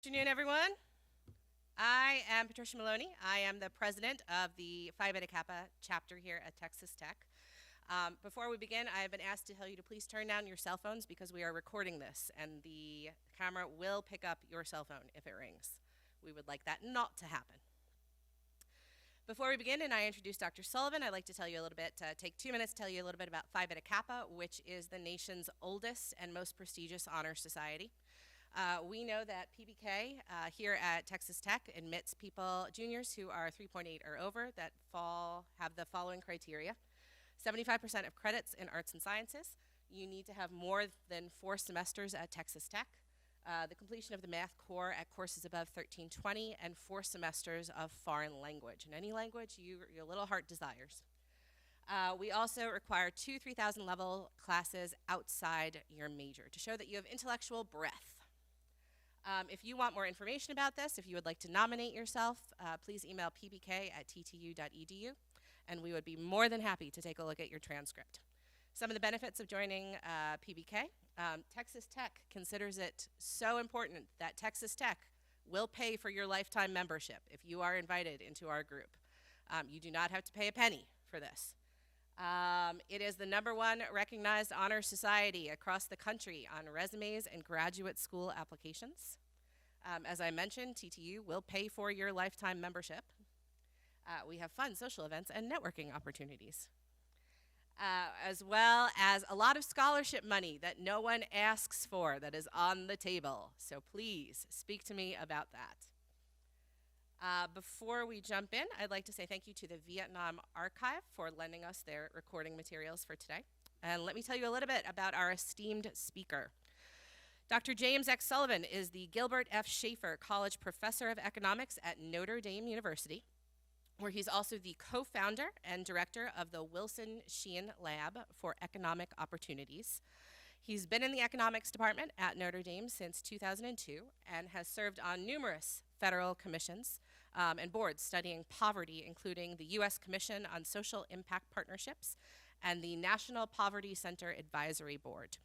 Good afternoon, everyone. I am Patricia Maloney. I am the president of the Phi Beta Kappa chapter here at Texas Tech. Before we begin, I have been asked to tell you to please turn down your cell phones because we are recording this and the camera will pick up your cell phone if it rings. We would like that not to happen. Before we begin and I introduce Dr. Sullivan, I'd like to tell you a little bit, take 2 minutes to tell you a little bit about Phi Beta Kappa, which is the nation's oldest and most prestigious honor society. We know that PBK here at Texas Tech admits juniors who are 3.8 or over that have the following criteria. 75% of credits in arts and sciences. You need to have more than 4 semesters at Texas Tech. The completion of the math core at courses above 1320 and 4 semesters of foreign language. In any language your little heart desires. We also require 2 3,000 level classes outside your major to show that you have intellectual breadth. If you want more information about this, if you would like to nominate yourself, please email pbk@ttu.edu, and we would be more than happy to take a look at your transcript. Some of the benefits of joining PBK. Texas Tech considers it so important that Texas Tech will pay for your lifetime membership if you are invited into our group. You do not have to pay a penny for this. It is the #1 recognized honor society across the country on resumes and graduate school applications. As I mentioned, TTU will pay for your lifetime membership. We have fun social events and networking opportunities, as well as a lot of scholarship money that no one asks for that is on the table. So please speak to me about that. Before we jump in, I'd like to say thank you to the Vietnam Archive for lending us their recording materials for today. And let me tell you a little bit about our esteemed speaker. Dr. James X. Sullivan is the Gilbert F. Schaefer College Professor of Economics at Notre Dame University, where he's also the co-founder and director of the Wilson Sheehan Lab for Economic Opportunities. He's been in the economics department at Notre Dame since 2002 and has served on numerous federal commissions and boards studying poverty, including the U.S. Commission on Social Impact Partnerships and the National Poverty Center Advisory Board.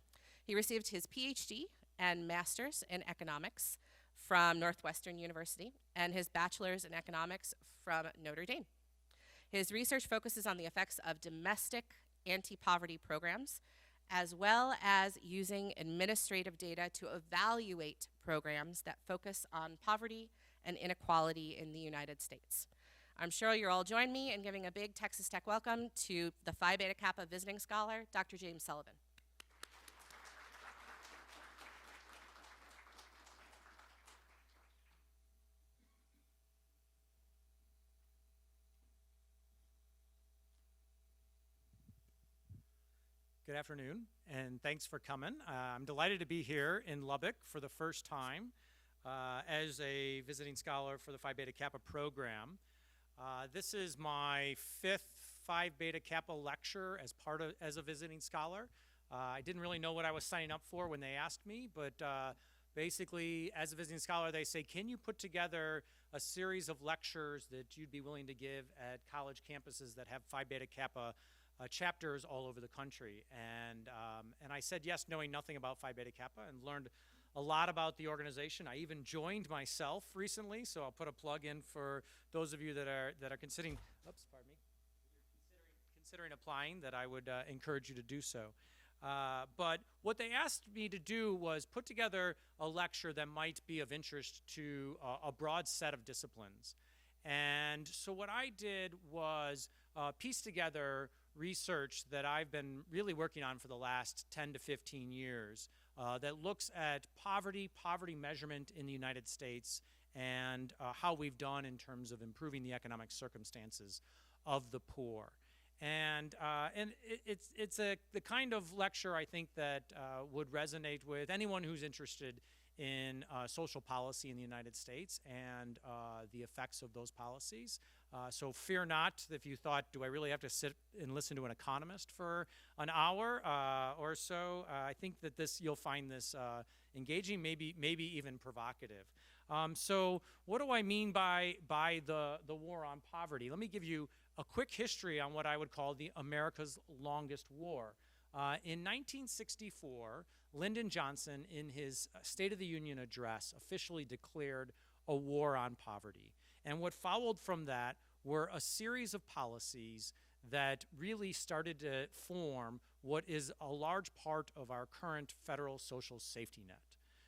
He received his PhD and master's in economics from Northwestern University and his bachelor's in economics from Notre Dame. His research focuses on the effects of domestic anti-poverty programs, as well as using administrative data to evaluate programs that focus on poverty and inequality in the United States. I'm sure you'll all join me in giving a big Texas Tech welcome to the Phi Beta Kappa visiting scholar, Dr. James Sullivan. Good afternoon, and thanks for coming. I'm delighted to be here in Lubbock for the first time as a visiting scholar for the Phi Beta Kappa program. This is my 5th Phi Beta Kappa lecture as a visiting scholar. I didn't really know what I was signing up for when they asked me, but basically, as a visiting scholar, they say, can you put together a series of lectures that you'd be willing to give at college campuses that have Phi Beta Kappa chapters all over the country, and I said yes, knowing nothing about Phi Beta Kappa, and learned a lot about the organization. I even joined myself recently, so I'll put a plug in for those of you that are considering. Oops, pardon me. Considering applying, that I would encourage you to do so. But what they asked me to do was put together a lecture that might be of interest to a broad set of disciplines. And so what I did was piece together research that I've been really working on for the last 10 to 15 years that looks at poverty measurement in the United States, and how we've done in terms of improving the economic circumstances of the poor. And it's the kind of lecture I think that would resonate with anyone who's interested in social policy in the United States and the effects of those policies. So fear not if you thought, do I really have to sit and listen to an economist for an hour or so? I think that you'll find this engaging, maybe even provocative. So what do I mean by the war on poverty? Let me give you a quick history on what I would call the America's longest war. In 1964, Lyndon Johnson, in his State of the Union address, officially declared a war on poverty. And what followed from that were a series of policies that really started to form what is a large part of our current federal social safety net.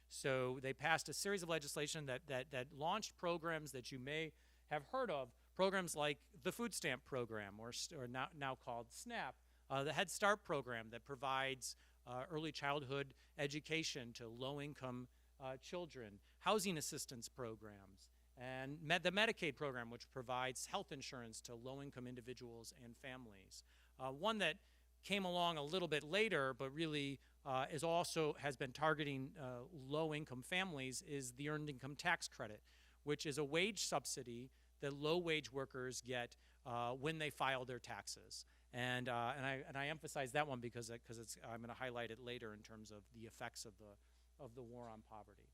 So they passed a series of legislation that launched programs that you may have heard of, programs like the food stamp program, or now called SNAP, the Head Start program that provides early childhood education to low-income children, housing assistance programs, and the Medicaid program, which provides health insurance to low-income individuals and families. One that came along a little bit later, but really has been targeting low-income families, is the Earned Income Tax Credit, which is a wage subsidy that low-wage workers get when they file their taxes. And I emphasize that one because I'm going to highlight it later in terms of the effects of the war on poverty.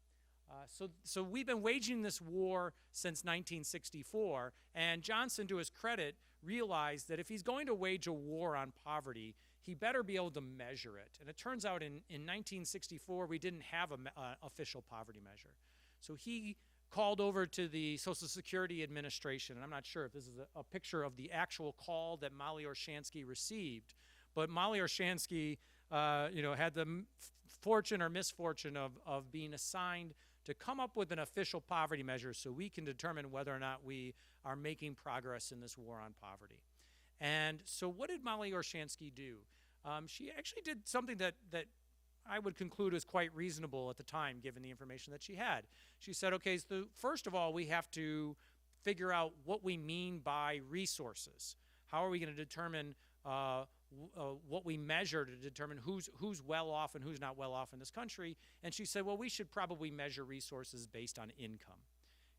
So we've been waging this war since 1964, and Johnson, to his credit, realized that if he's going to wage a war on poverty, he better be able to measure it. And it turns out in 1964, we didn't have an official poverty measure. So he called over to the Social Security Administration, and I'm not sure if this is a picture of the actual call that Molly Orshansky received, but Molly Orshansky had the fortune or misfortune of being assigned to come up with an official poverty measure so we can determine whether or not we are making progress in this war on poverty. And so what did Molly Orshansky do? She actually did something that I would conclude was quite reasonable at the time, given the information that she had. She said, okay, so first of all, we have to figure out what we mean by resources. How are we going to determine what we measure to determine who's well off and who's not well off in this country? And she said, well, we should probably measure resources based on income.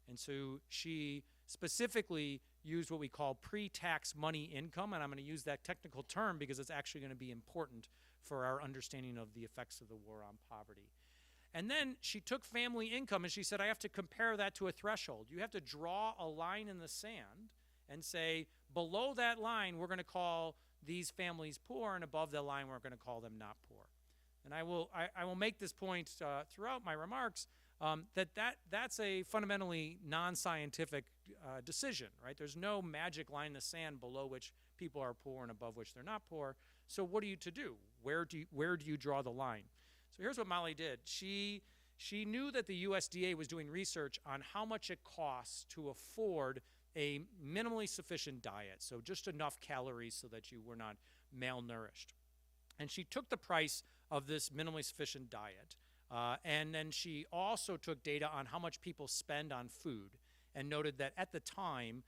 And so she specifically used what we call pre-tax money income, and I'm going to use that technical term because it's actually going to be important for our understanding of the effects of the war on poverty. And then she took family income and she said, I have to compare that to a threshold. You have to draw a line in the sand and say, below that line, we're going to call these families poor, and above that line, we're going to call them not poor. And I will make this point throughout my remarks, that's a fundamentally non-scientific decision, right? There's no magic line in the sand below which people are poor and above which they're not poor. So what are you to do? Where do you draw the line? So here's what Molly did. She knew that the USDA was doing research on how much it costs to afford a minimally sufficient diet, so just enough calories so that you were not malnourished. And she took the price of this minimally sufficient diet, and then she also took data on how much people spend on food and noted that at the time,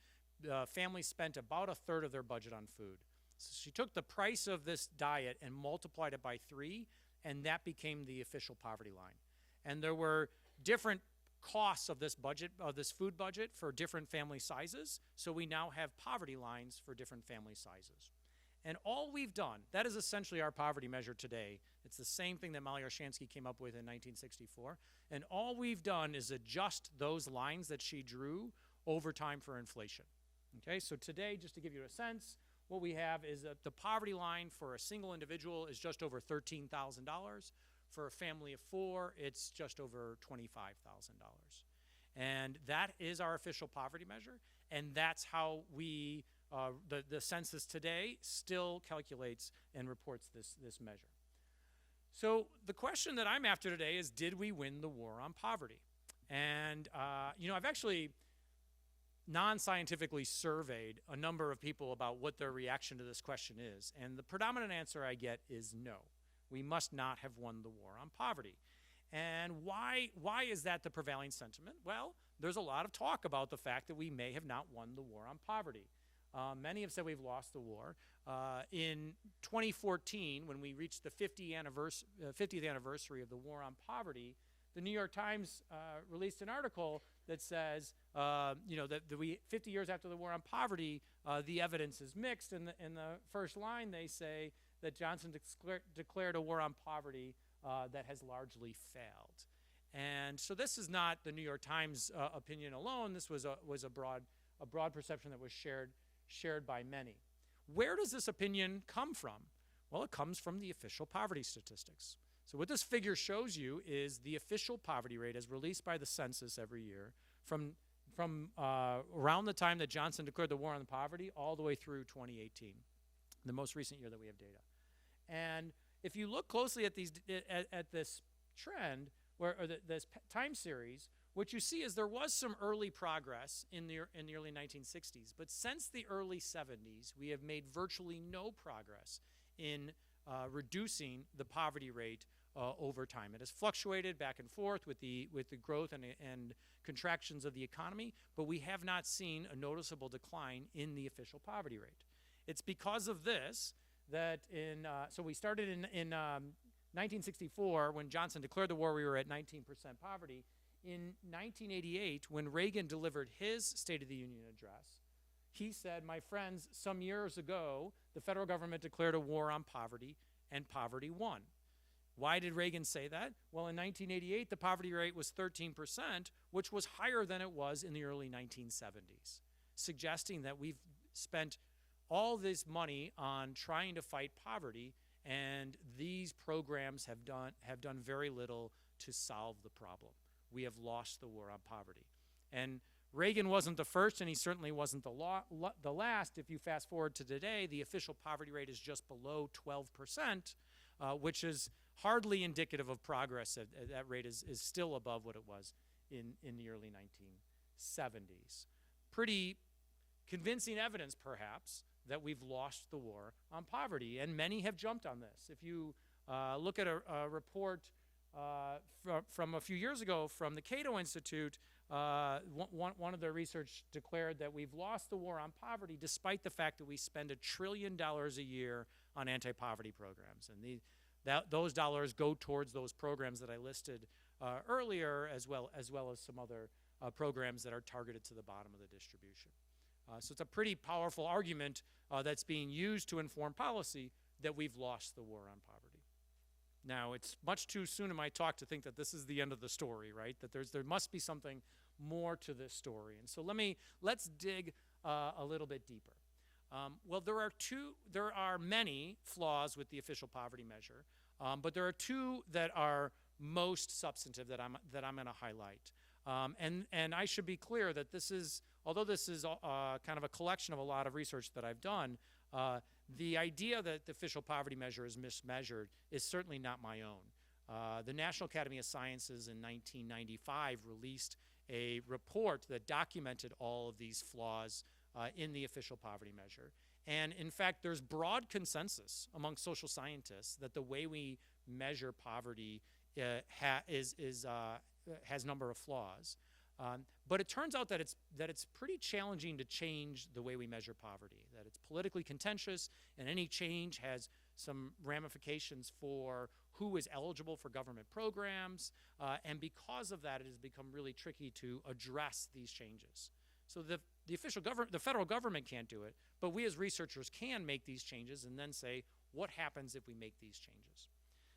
families spent about a third of their budget on food. So she took the price of this diet and multiplied it by 3, and that became the official poverty line. And there were different costs of this budget, of this food budget, for different family sizes. So we now have poverty lines for different family sizes. And all we've done, that is essentially our poverty measure today. It's the same thing that Molly Orshansky came up with in 1964. And all we've done is adjust those lines that she drew over time for inflation. Okay, so today, just to give you a sense, what we have is that the poverty line for a single individual is just over $13,000. For a family of 4, it's just over $25,000. And that is our official poverty measure, and that's how we, the census today still calculates and reports this measure. So the question that I'm after today is, did we win the war on poverty? And, I've actually non-scientifically surveyed a number of people about what their reaction to this question is, and the predominant answer I get is no. We must not have won the war on poverty. And why is that the prevailing sentiment? Well, there's a lot of talk about the fact that we may have not won the war on poverty. Many have said we've lost the war. In 2014, when we reached the 50th anniversary of the war on poverty, the New York Times released an article that says, that 50 years after the war on poverty, the evidence is mixed. In the first line, they say that Johnson declared a war on poverty that has largely failed. And so this is not the New York Times opinion alone. This was a broad perception that was shared by many. Where does this opinion come from? Well, it comes from the official poverty statistics. So what this figure shows you is the official poverty rate as released by the census every year from around the time that Johnson declared the war on poverty all the way through 2018, the most recent year that we have data. And if you look closely at these at this trend, this time series, what you see is there was some early progress in the early 1960s, but since the early 70s, we have made virtually no progress in reducing the poverty rate over time. It has fluctuated back and forth with the growth and contractions of the economy, but we have not seen a noticeable decline in the official poverty rate. It's because of this that so we started in 1964 when Johnson declared the war. We were at 19% poverty. In 1988, when Reagan delivered his State of the Union address, he said, "My friends, some years ago, the federal government declared a war on poverty, and poverty won." Why did Reagan say that? Well, in 1988, the poverty rate was 13%, which was higher than it was in the early 1970s, suggesting that we've spent all this money on trying to fight poverty, and these programs have done very little to solve the problem. We have lost the war on poverty. And Reagan wasn't the first, and he certainly wasn't the last. If you fast forward to today, the official poverty rate is just below 12%, which is hardly indicative of progress. That rate is still above what it was in the early 1970s. Pretty convincing evidence, perhaps, that we've lost the war on poverty, and many have jumped on this. If you look at a report from a few years ago from the Cato Institute, one of their research declared that we've lost the war on poverty despite the fact that we spend $1 trillion a year on anti-poverty programs. And those dollars go towards those programs that I listed earlier, as well as some other programs that are targeted to the bottom of the distribution. So it's a pretty powerful argument that's being used to inform policy that we've lost the war on poverty. Now, it's much too soon in my talk to think that this is the end of the story, right? That there must be something more to this story. And so let's dig a little bit deeper. Well, there are many flaws with the official poverty measure, but there are two that are most substantive that I'm going to highlight. And I should be clear that although this is kind of a collection of a lot of research that I've done, the idea that the official poverty measure is mismeasured is certainly not my own. The National Academy of Sciences in 1995 released a report that documented all of these flaws in the official poverty measure. And in fact, there's broad consensus among social scientists that the way we measure poverty has a number of flaws. But it turns out that it's pretty challenging to change the way we measure poverty, that it's politically contentious, and any change has some ramifications for who is eligible for government programs, and because of that, it has become really tricky to address these changes. So the federal government can't do it, but we as researchers can make these changes and then say, what happens if we make these changes?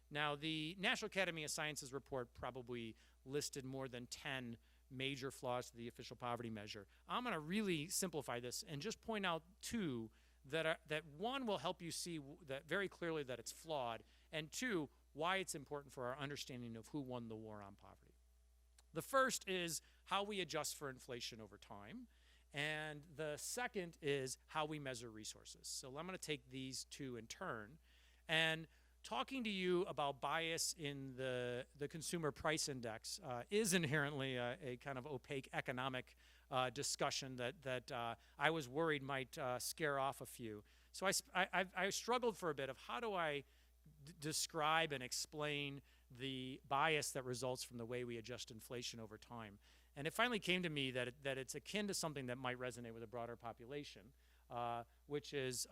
Now, the National Academy of Sciences report probably listed more than 10 major flaws to the official poverty measure. I'm going to really simplify this and just point out two that one will help you see that very clearly that it's flawed, and two, why it's important for our understanding of who won the war on poverty. The first is how we adjust for inflation over time, and the second is how we measure resources. So I'm going to take these two in turn, and talking to you about bias in the consumer price index is inherently a kind of opaque economic discussion that I was worried might scare off a few. So I struggled for a bit of how do I describe and explain the bias that results from the way we adjust inflation over time. And it finally came to me that it's akin to something that might resonate with a broader population, which is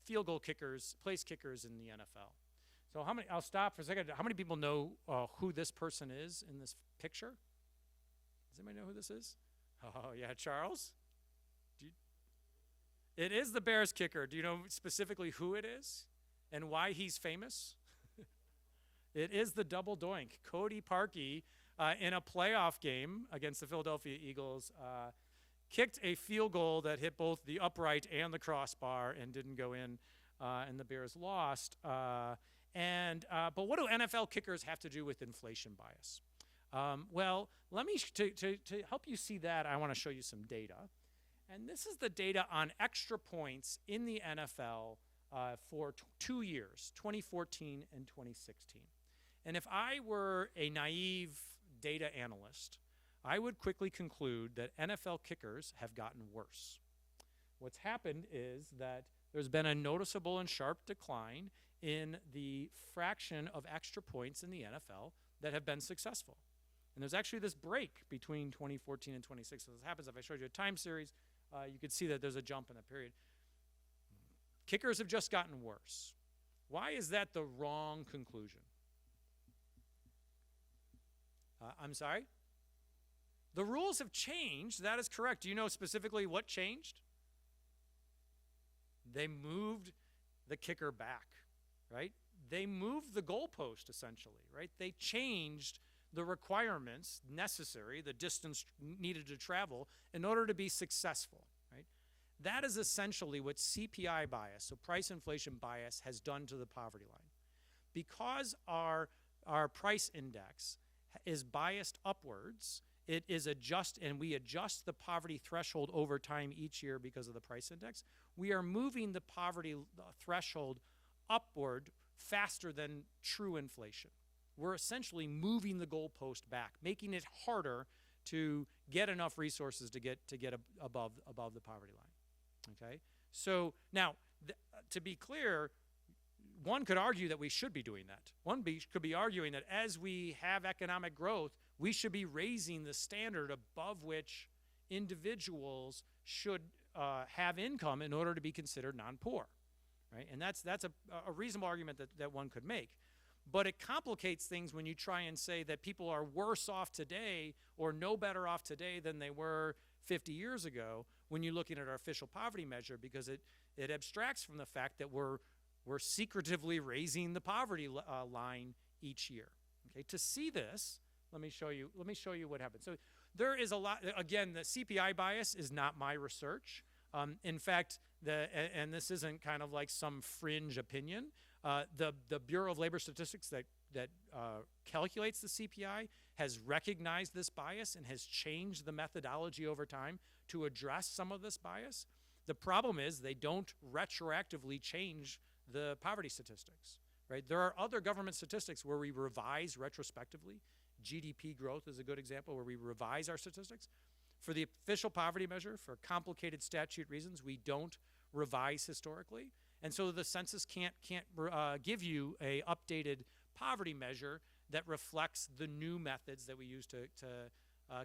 field goal kickers, place kickers in the NFL. So I'll stop for a second. How many people know who this person is in this picture? Does anybody know who this is? Oh, yeah, Charles? It is the Bears kicker. Do you know specifically who it is and why he's famous? It is the double doink. Cody Parkey, in a playoff game against the Philadelphia Eagles, kicked a field goal that hit both the upright and the crossbar and didn't go in, and the Bears lost. But what do NFL kickers have to do with inflation bias? Well, let me, to help you see that, I want to show you some data. And this is the data on extra points in the NFL for 2 years, 2014 and 2016. And if I were a naive data analyst, I would quickly conclude that NFL kickers have gotten worse. What's happened is that there's been a noticeable and sharp decline in the fraction of extra points in the NFL that have been successful. And there's actually this break between 2014 and 2016. So this happens if I showed you a time series, you could see that there's a jump in that period. Kickers have just gotten worse. Why is that the wrong conclusion? I'm sorry? The rules have changed. That is correct. Do you know specifically what changed? They moved the kicker back, right? They moved the goalpost, essentially, right? They changed the requirements necessary, the distance needed to travel in order to be successful, right? That is essentially what CPI bias, so price inflation bias, has done to the poverty line. Because our price index is biased upwards, it is and we adjust the poverty threshold over time each year because of the price index. We are moving the poverty threshold upward faster than true inflation. We're essentially moving the goalpost back, making it harder to get enough resources to get above the poverty line. Okay? So now, to be clear, one could argue that we should be doing that. One could be arguing that as we have economic growth, we should be raising the standard above which individuals should have income in order to be considered non-poor, right? And that's a reasonable argument that one could make. But it complicates things when you try and say that people are worse off today or no better off today than they were 50 years ago when you're looking at our official poverty measure, because it abstracts from the fact that we're secretively raising the poverty line each year. Okay, to see this, let me show you what happens. So there is a lot. Again, the CPI bias is not my research. In fact, and this isn't kind of like some fringe opinion. The Bureau of Labor Statistics that calculates the CPI has recognized this bias and has changed the methodology over time to address some of this bias. The problem is they don't retroactively change the poverty statistics, right? There are other government statistics where we revise retrospectively. GDP growth is a good example where we revise our statistics. For the official poverty measure, for complicated statute reasons, we don't revise historically. And so the census can't give you a updated poverty measure that reflects the new methods that we use to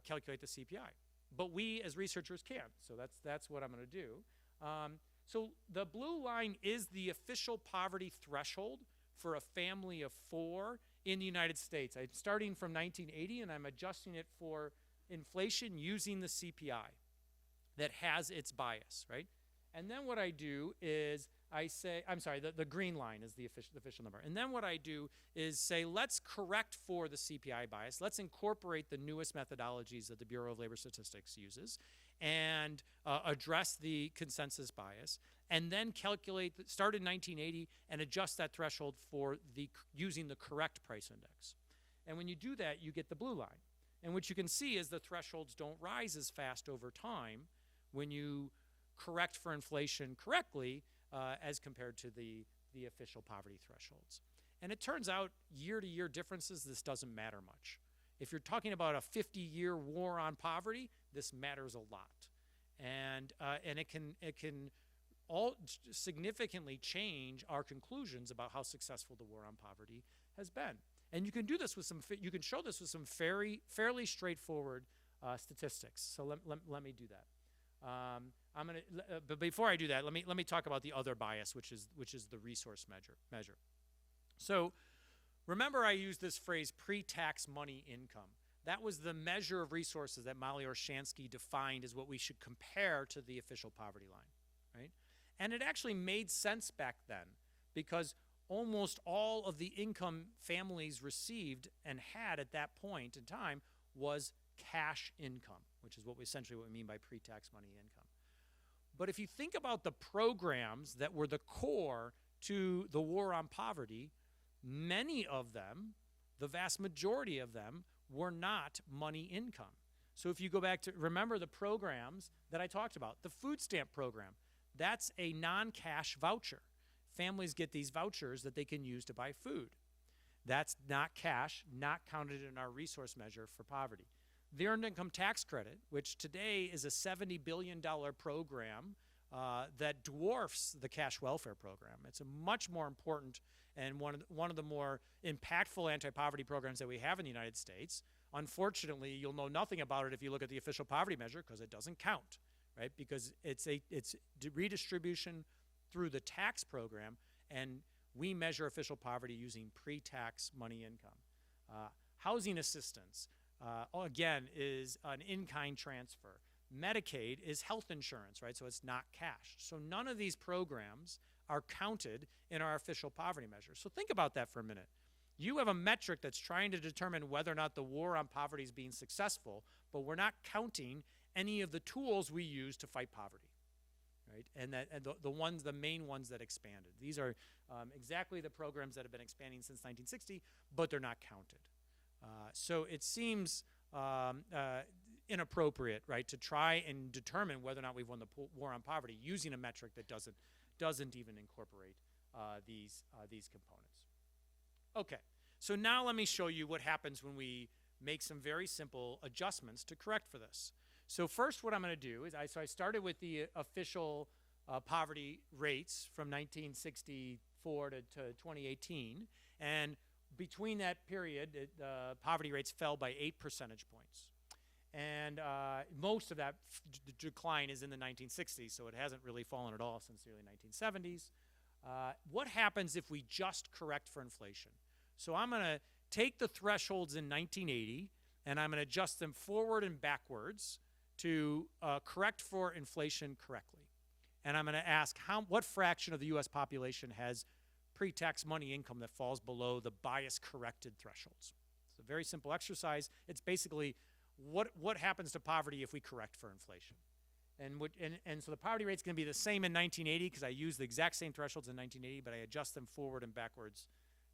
calculate the CPI. But we as researchers can, so that's what I'm going to do. So the blue line is the official poverty threshold for a family of 4 in the United States. I'm starting from 1980 and I'm adjusting it for inflation using the CPI that has its bias, right? And then what I do is I say, I'm sorry, the green line is the official number. And then what I do is say, let's correct for the CPI bias. Let's incorporate the newest methodologies that the Bureau of Labor Statistics uses and address the consensus bias, and then calculate, start in 1980 and adjust that threshold for using the correct price index. And when you do that, you get the blue line. And what you can see is the thresholds don't rise as fast over time when you correct for inflation correctly as compared to the official poverty thresholds. And it turns out year-to-year differences, this doesn't matter much. If you're talking about a 50-year war on poverty, this matters a lot. And it can all significantly change our conclusions about how successful the war on poverty has been. And you can do this with you can show this with some fairly straightforward statistics. So let me do that. But before I do that, let me talk about the other bias, which is the resource measure. So remember, I used this phrase pre-tax money income. That was the measure of resources that Molly Orshansky defined as what we should compare to the official poverty line, right? And it actually made sense back then because almost all of the income families received and had at that point in time was cash income, which is essentially what we mean by pre-tax money income. But if you think about the programs that were the core to the war on poverty, many of them, the vast majority of them, were not money income. So if you go back to, remember the programs that I talked about, the food stamp program, that's a non-cash voucher. Families get these vouchers that they can use to buy food. That's not cash, not counted in our resource measure for poverty. The Earned Income Tax Credit, which today is a $70 billion program that dwarfs the cash welfare program. It's a much more important and one of the more impactful anti-poverty programs that we have in the United States. Unfortunately, you'll know nothing about it if you look at the official poverty measure because it doesn't count, right? Because it's redistribution through the tax program, and we measure official poverty using pre-tax money income. Housing assistance, again, is an in-kind transfer. Medicaid is health insurance, right? So it's not cash. So none of these programs are counted in our official poverty measure. So think about that for a minute. You have a metric that's trying to determine whether or not the war on poverty is being successful, but we're not counting any of the tools we use to fight poverty, right? And the main ones that expanded. These are exactly the programs that have been expanding since 1960, but they're not counted. So it seems inappropriate, right, to try and determine whether or not we've won the war on poverty using a metric that doesn't even incorporate these components. Okay, so now let me show you what happens when we make some very simple adjustments to correct for this. So first what I'm going to do is, I started with the official poverty rates from 1964 to 2018, and between that period, poverty rates fell by 8 percentage points. And most of that decline is in the 1960s, so it hasn't really fallen at all since the early 1970s. What happens if we just correct for inflation? So I'm going to take the thresholds in 1980, and I'm going to adjust them forward and backwards to correct for inflation correctly. And I'm going to ask what fraction of the U.S. population has pre-tax money income that falls below the bias-corrected thresholds. It's a very simple exercise. It's basically what happens to poverty if we correct for inflation. And so the poverty rate's going to be the same in 1980 because I use the exact same thresholds in 1980, but I adjust them forward and backwards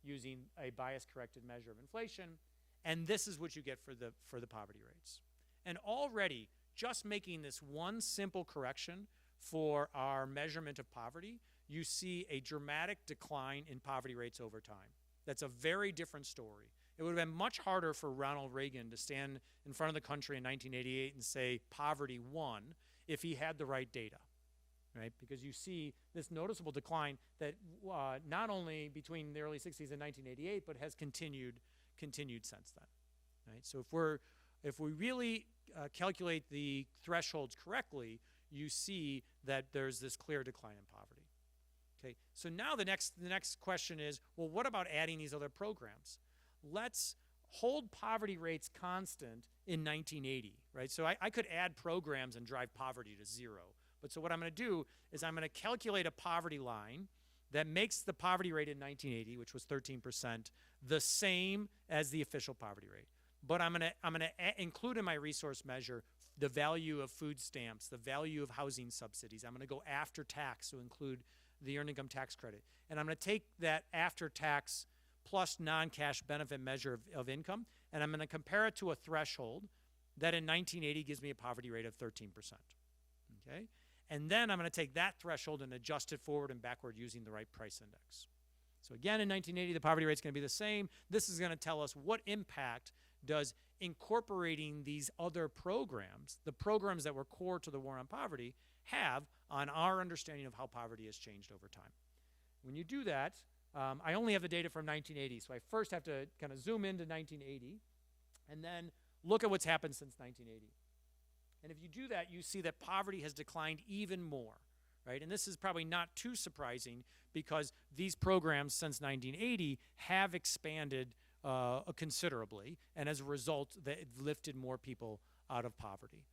using a bias-corrected measure of inflation. And this is what you get for the poverty rates. And already, just making this one simple correction for our measurement of poverty, you see a dramatic decline in poverty rates over time. That's a very different story. It would have been much harder for Ronald Reagan to stand in front of the country in 1988 and say poverty won if he had the right data, right? Because you see this noticeable decline that not only between the early 60s and 1988, but has continued since then, right? So if we really calculate the thresholds correctly, you see that there's this clear decline in poverty. Okay, so now the next question is, well, what about adding these other programs? Let's hold poverty rates constant in 1980, right? So I could add programs and drive poverty to zero. But so what I'm going to do is I'm going to calculate a poverty line that makes the poverty rate in 1980, which was 13%, the same as the official poverty rate. But I'm going to include in my resource measure the value of food stamps, the value of housing subsidies. I'm going to go after tax, so include the Earned Income Tax Credit. And I'm going to take that after tax plus non-cash benefit measure of income, and I'm going to compare it to a threshold that in 1980 gives me a poverty rate of 13%. Okay? And then I'm going to take that threshold and adjust it forward and backward using the right price index. So again, in 1980, the poverty rate is going to be the same. This is going to tell us what impact does incorporating these other programs, the programs that were core to the war on poverty, have on our understanding of how poverty has changed over time. When you do that, I only have the data from 1980, so I first have to kind of zoom into 1980 and then look at what's happened since 1980. And if you do that, you see that poverty has declined even more, right? And this is probably not too surprising because these programs since 1980 have expanded considerably, and as a result, they've lifted more people out of poverty.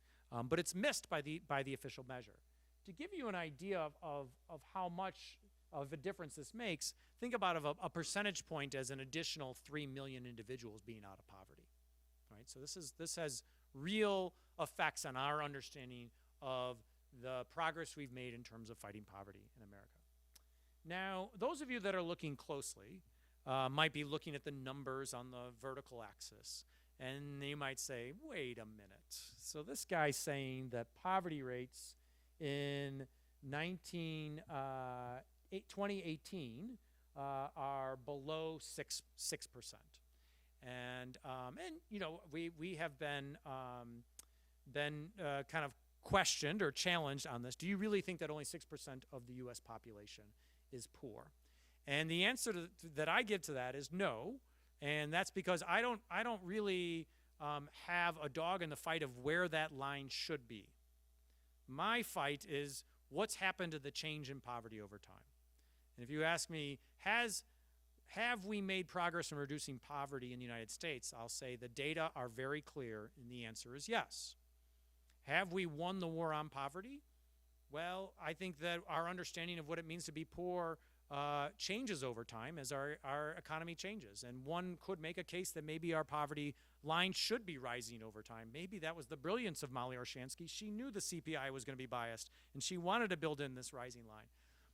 But it's missed by the official measure. To give you an idea of how much of a difference this makes, think about a percentage point as an additional 3 million individuals being out of poverty, right? So this has real effects on our understanding of the progress we've made in terms of fighting poverty in America. Now, those of you that are looking closely, might be looking at the numbers on the vertical axis. And you might say, wait a minute. So this guy's saying that poverty rates in 2018 are below 6%. And you know, we have been kind of questioned or challenged on this. Do you really think that only 6% of the U.S. population is poor? And the answer that I give to that is no. And that's because I don't really have a dog in the fight of where that line should be. My fight is what's happened to the change in poverty over time. And if you ask me, have we made progress in reducing poverty in the United States? I'll say the data are very clear, and the answer is yes. Have we won the war on poverty? Well, I think that our understanding of what it means to be poor changes over time as our economy changes. And one could make a case that maybe our poverty line should be rising over time. Maybe that was the brilliance of Molly Orshansky. She knew the CPI was going to be biased, and she wanted to build in this rising line.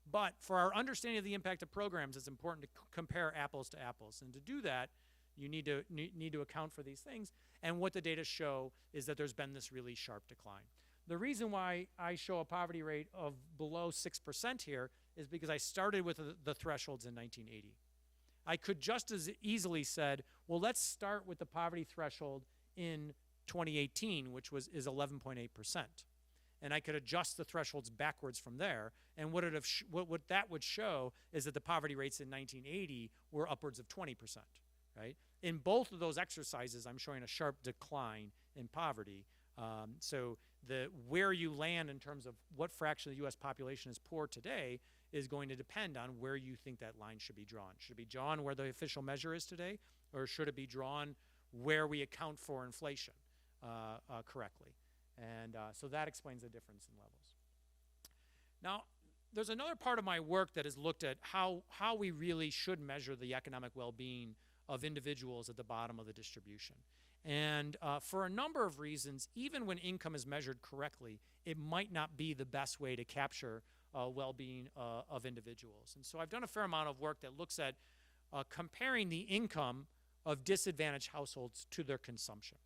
But for our understanding of the impact of programs, it's important to compare apples to apples. And to do that, you need to account for these things. And what the data show is that there's been this really sharp decline. The reason why I show a poverty rate of below 6% here is because I started with the thresholds in 1980. I could just as easily said, well, let's start with the poverty threshold in 2018, which is 11.8%. And I could adjust the thresholds backwards from there. And what that would show is that the poverty rates in 1980 were upwards of 20%, right? In both of those exercises, I'm showing a sharp decline in poverty. So where you land in terms of what fraction of the U.S. population is poor today is going to depend on where you think that line should be drawn. Should it be drawn where the official measure is today, or should it be drawn where we account for inflation correctly? And so that explains the difference in levels. Now, there's another part of my work that has looked at how we really should measure the economic well-being of individuals at the bottom of the distribution. And for a number of reasons, even when income is measured correctly, it might not be the best way to capture well-being of individuals. And so I've done a fair amount of work that looks at comparing the income of disadvantaged households to their consumption.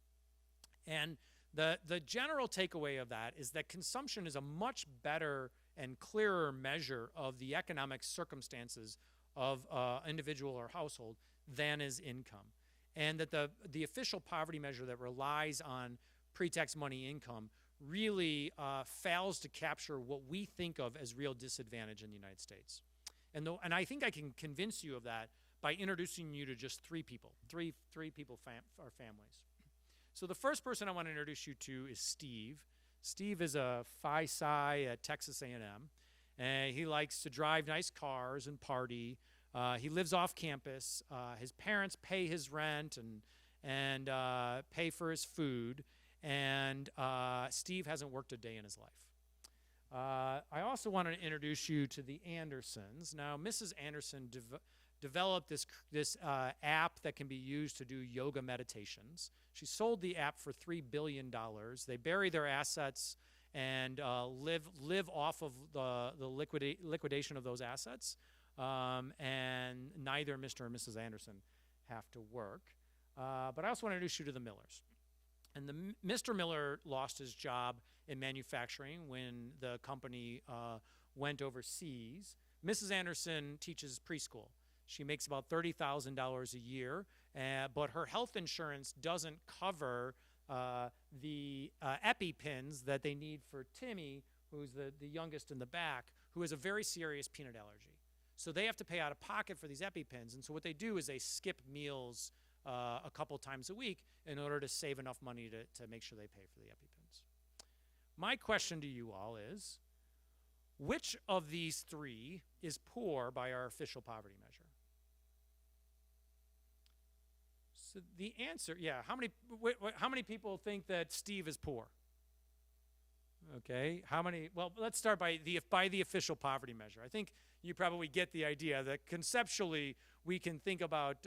And the general takeaway of that is that consumption is a much better and clearer measure of the economic circumstances of individual or household than is income. And that the official poverty measure that relies on pre-tax money income really fails to capture what we think of as real disadvantage in the United States. And I think I can convince you of that by introducing you to just three people or families. So the first person I want to introduce you to is Steve. Steve is a Phi Psi at Texas A&M, and he likes to drive nice cars and party. He lives off campus. His parents pay his rent and pay for his food, and Steve hasn't worked a day in his life. I also want to introduce you to the Andersons. Now, Mrs. Anderson developed this app that can be used to do yoga meditations. She sold the app for $3 billion. They bury their assets and live off of the liquidation of those assets. And neither Mr. or Mrs. Anderson have to work. But I also want to introduce you to the Millers. And Mr. Miller lost his job in manufacturing when the company went overseas. Mrs. Anderson teaches preschool. She makes about $30,000 a year, but her health insurance doesn't cover the EpiPens that they need for Timmy, who's the youngest in the back, who has a very serious peanut allergy. So they have to pay out of pocket for these EpiPens, and so what they do is they skip meals a couple times a week in order to save enough money to make sure they pay for the EpiPens. My question to you all is, which of these three is poor by our official poverty measure? So the answer, yeah, how many people think that Steve is poor? Okay, how many? Well, let's start by the official poverty measure. I think you probably get the idea that conceptually we can think about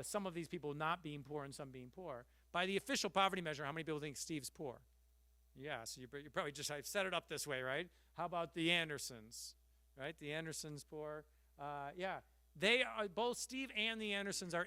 some of these people not being poor and some being poor. By the official poverty measure, how many people think Steve's poor? Yeah, so you probably just, I've set it up this way, right? How about the Andersons, right? The Andersons poor. Yeah, both Steve and the Andersons are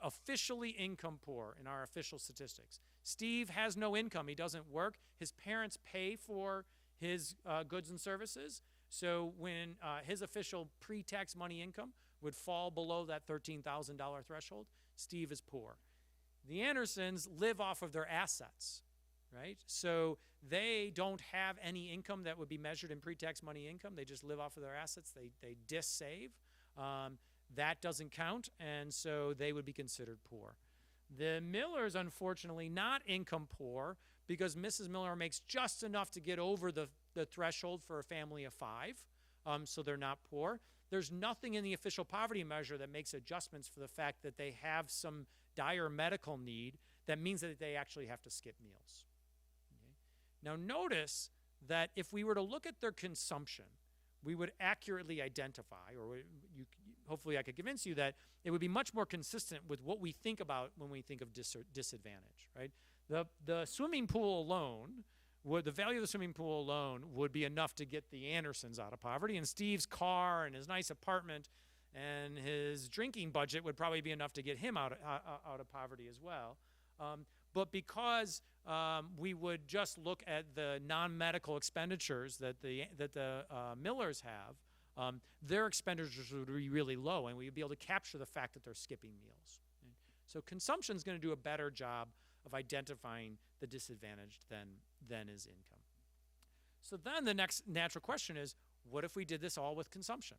officially income poor in our official statistics. Steve has no income. He doesn't work. His parents pay for his goods and services. So when his official pre-tax money income would fall below that $13,000 threshold, Steve is poor. The Andersons live off of their assets, right? So they don't have any income that would be measured in pre-tax money income. They just live off of their assets. They dis-save. That doesn't count, and so they would be considered poor. The Millers, unfortunately, not income poor because Mrs. Miller makes just enough to get over the threshold for a family of 5, so they're not poor. There's nothing in the official poverty measure that makes adjustments for the fact that they have some dire medical need that means that they actually have to skip meals. Okay? Now notice that if we were to look at their consumption, we would accurately identify, or hopefully I could convince you that it would be much more consistent with what we think about when we think of disadvantage, right? The swimming pool alone, the value of the swimming pool alone would be enough to get the Andersons out of poverty, and Steve's car and his nice apartment and his drinking budget would probably be enough to get him out of poverty as well. But because we would just look at the non-medical expenditures that the Millers have, their expenditures would be really low, and we'd be able to capture the fact that they're skipping meals. Right? So consumption is going to do a better job of identifying the disadvantaged than is income. So then the next natural question is, what if we did this all with consumption?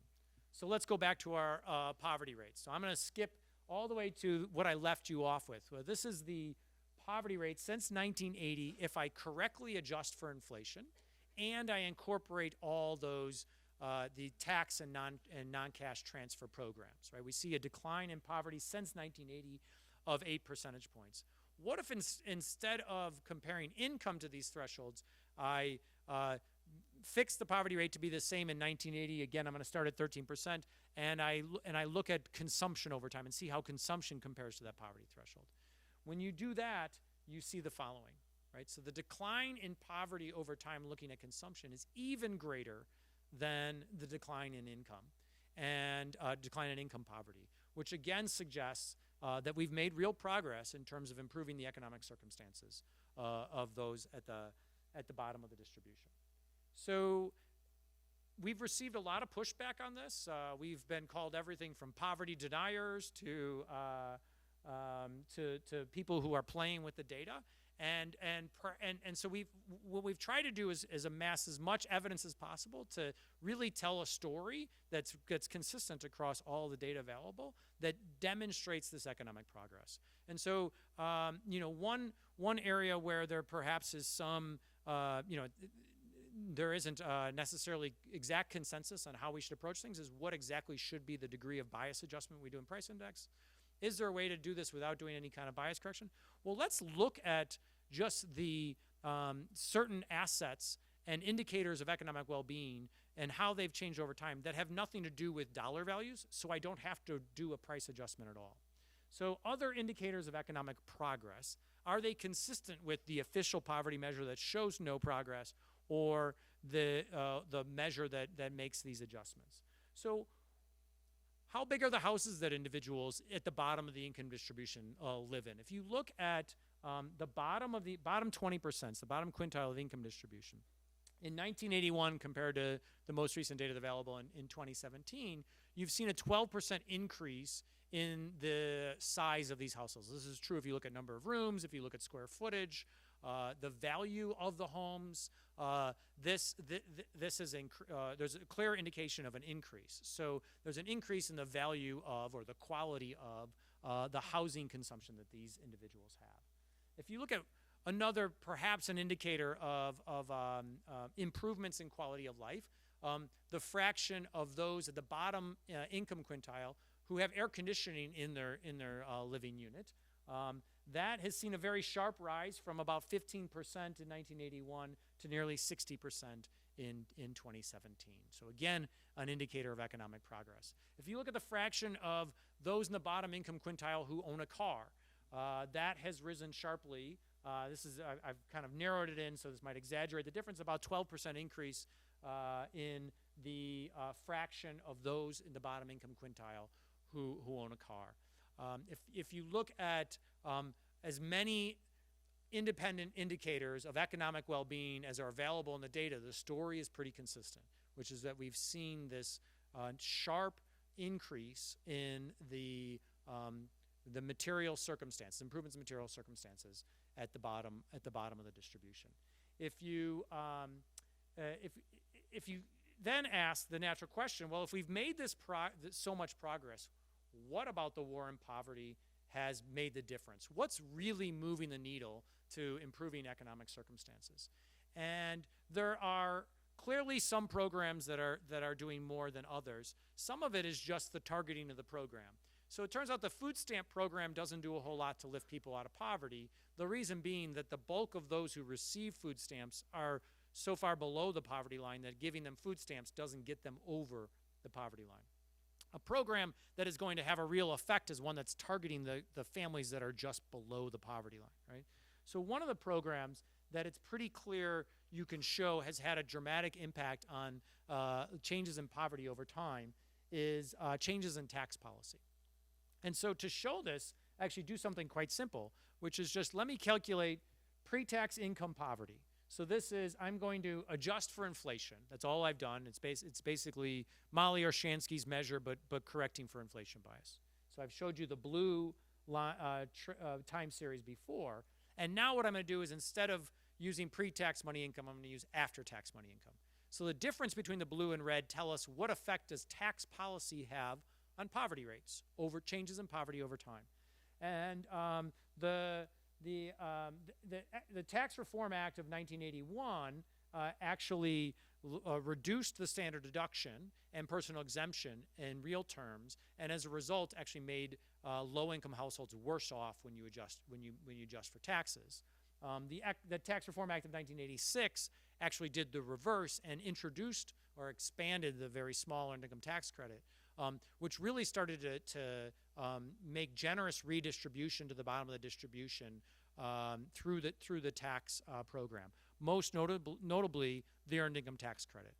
So let's go back to our poverty rates. So I'm going to skip all the way to what I left you off with. Well, this is the poverty rate since 1980 if I correctly adjust for inflation and I incorporate all those the tax and non-cash transfer programs. Right? We see a decline in poverty since 1980 of 8 percentage points. What if instead of comparing income to these thresholds, I fix the poverty rate to be the same in 1980? Again, I'm going to start at 13%, and I look at consumption over time and see how consumption compares to that poverty threshold. When you do that, you see the following, right? So the decline in poverty over time looking at consumption is even greater than the decline in income and decline in income poverty, which again suggests that we've made real progress in terms of improving the economic circumstances of those at the bottom of the distribution. So we've received a lot of pushback on this. We've been called everything from poverty deniers to people who are playing with the data. And so what we've tried to do is amass as much evidence as possible to really tell a story that's consistent across all the data available that demonstrates this economic progress. And so, one area where there perhaps is some, there isn't necessarily exact consensus on how we should approach things is what exactly should be the degree of bias adjustment we do in price index. Is there a way to do this without doing any kind of bias correction? Well, let's look at just the certain assets and indicators of economic well-being and how they've changed over time that have nothing to do with dollar values, so I don't have to do a price adjustment at all. So other indicators of economic progress, are they consistent with the official poverty measure that shows no progress or the measure that makes these adjustments? So how big are the houses that individuals at the bottom of the income distribution live in? If you look at the bottom 20%, the bottom quintile of income distribution, in 1981 compared to the most recent data available in 2017, you've seen a 12% increase in the size of these households. This is true if you look at number of rooms, if you look at square footage, the value of the homes. There's a clear indication of an increase. So there's an increase in the value of or the quality of the housing consumption that these individuals have. If you look at another, perhaps an indicator of improvements in quality of life, the fraction of those at the bottom income quintile who have air conditioning in their living unit, that has seen a very sharp rise from about 15% in 1981 to nearly 60% in 2017. So again, an indicator of economic progress. If you look at the fraction of those in the bottom income quintile who own a car, that has risen sharply. I've kind of narrowed it in, so this might exaggerate the difference, about 12% increase in the fraction of those in the bottom income quintile who own a car. If you look at as many independent indicators of economic well-being as are available in the data, the story is pretty consistent, which is that we've seen this sharp increase in the material circumstances, improvements in material circumstances at the bottom of the distribution. If you then ask the natural question, well, if we've made so much progress, what about the war on poverty has made the difference? What's really moving the needle to improving economic circumstances? And there are clearly some programs that are doing more than others. Some of it is just the targeting of the program. So it turns out the food stamp program doesn't do a whole lot to lift people out of poverty. The reason being that the bulk of those who receive food stamps are so far below the poverty line that giving them food stamps doesn't get them over the poverty line. A program that is going to have a real effect is one that's targeting the families that are just below the poverty line, right? So one of the programs that it's pretty clear you can show has had a dramatic impact on changes in poverty over time is changes in tax policy. And so to show this, I actually do something quite simple, which is just let me calculate pre-tax income poverty. So this is, I'm going to adjust for inflation. That's all I've done. It's basically Molly Orshansky's measure, but correcting for inflation bias. So I've showed you the blue time series before. And now what I'm going to do is instead of using pre-tax money income, I'm going to use after-tax money income. So the difference between the blue and red tell us what effect does tax policy have on poverty rates, over changes in poverty over time. And the Tax Reform Act of 1981 actually reduced the standard deduction and personal exemption in real terms, and as a result, actually made low-income households worse off when you adjust for taxes. The Tax Reform Act of 1986 actually did the reverse and introduced or expanded the very small earned income tax credit, which really started to make generous redistribution to the bottom of the distribution through the tax program. Most notably, the earned income tax credit,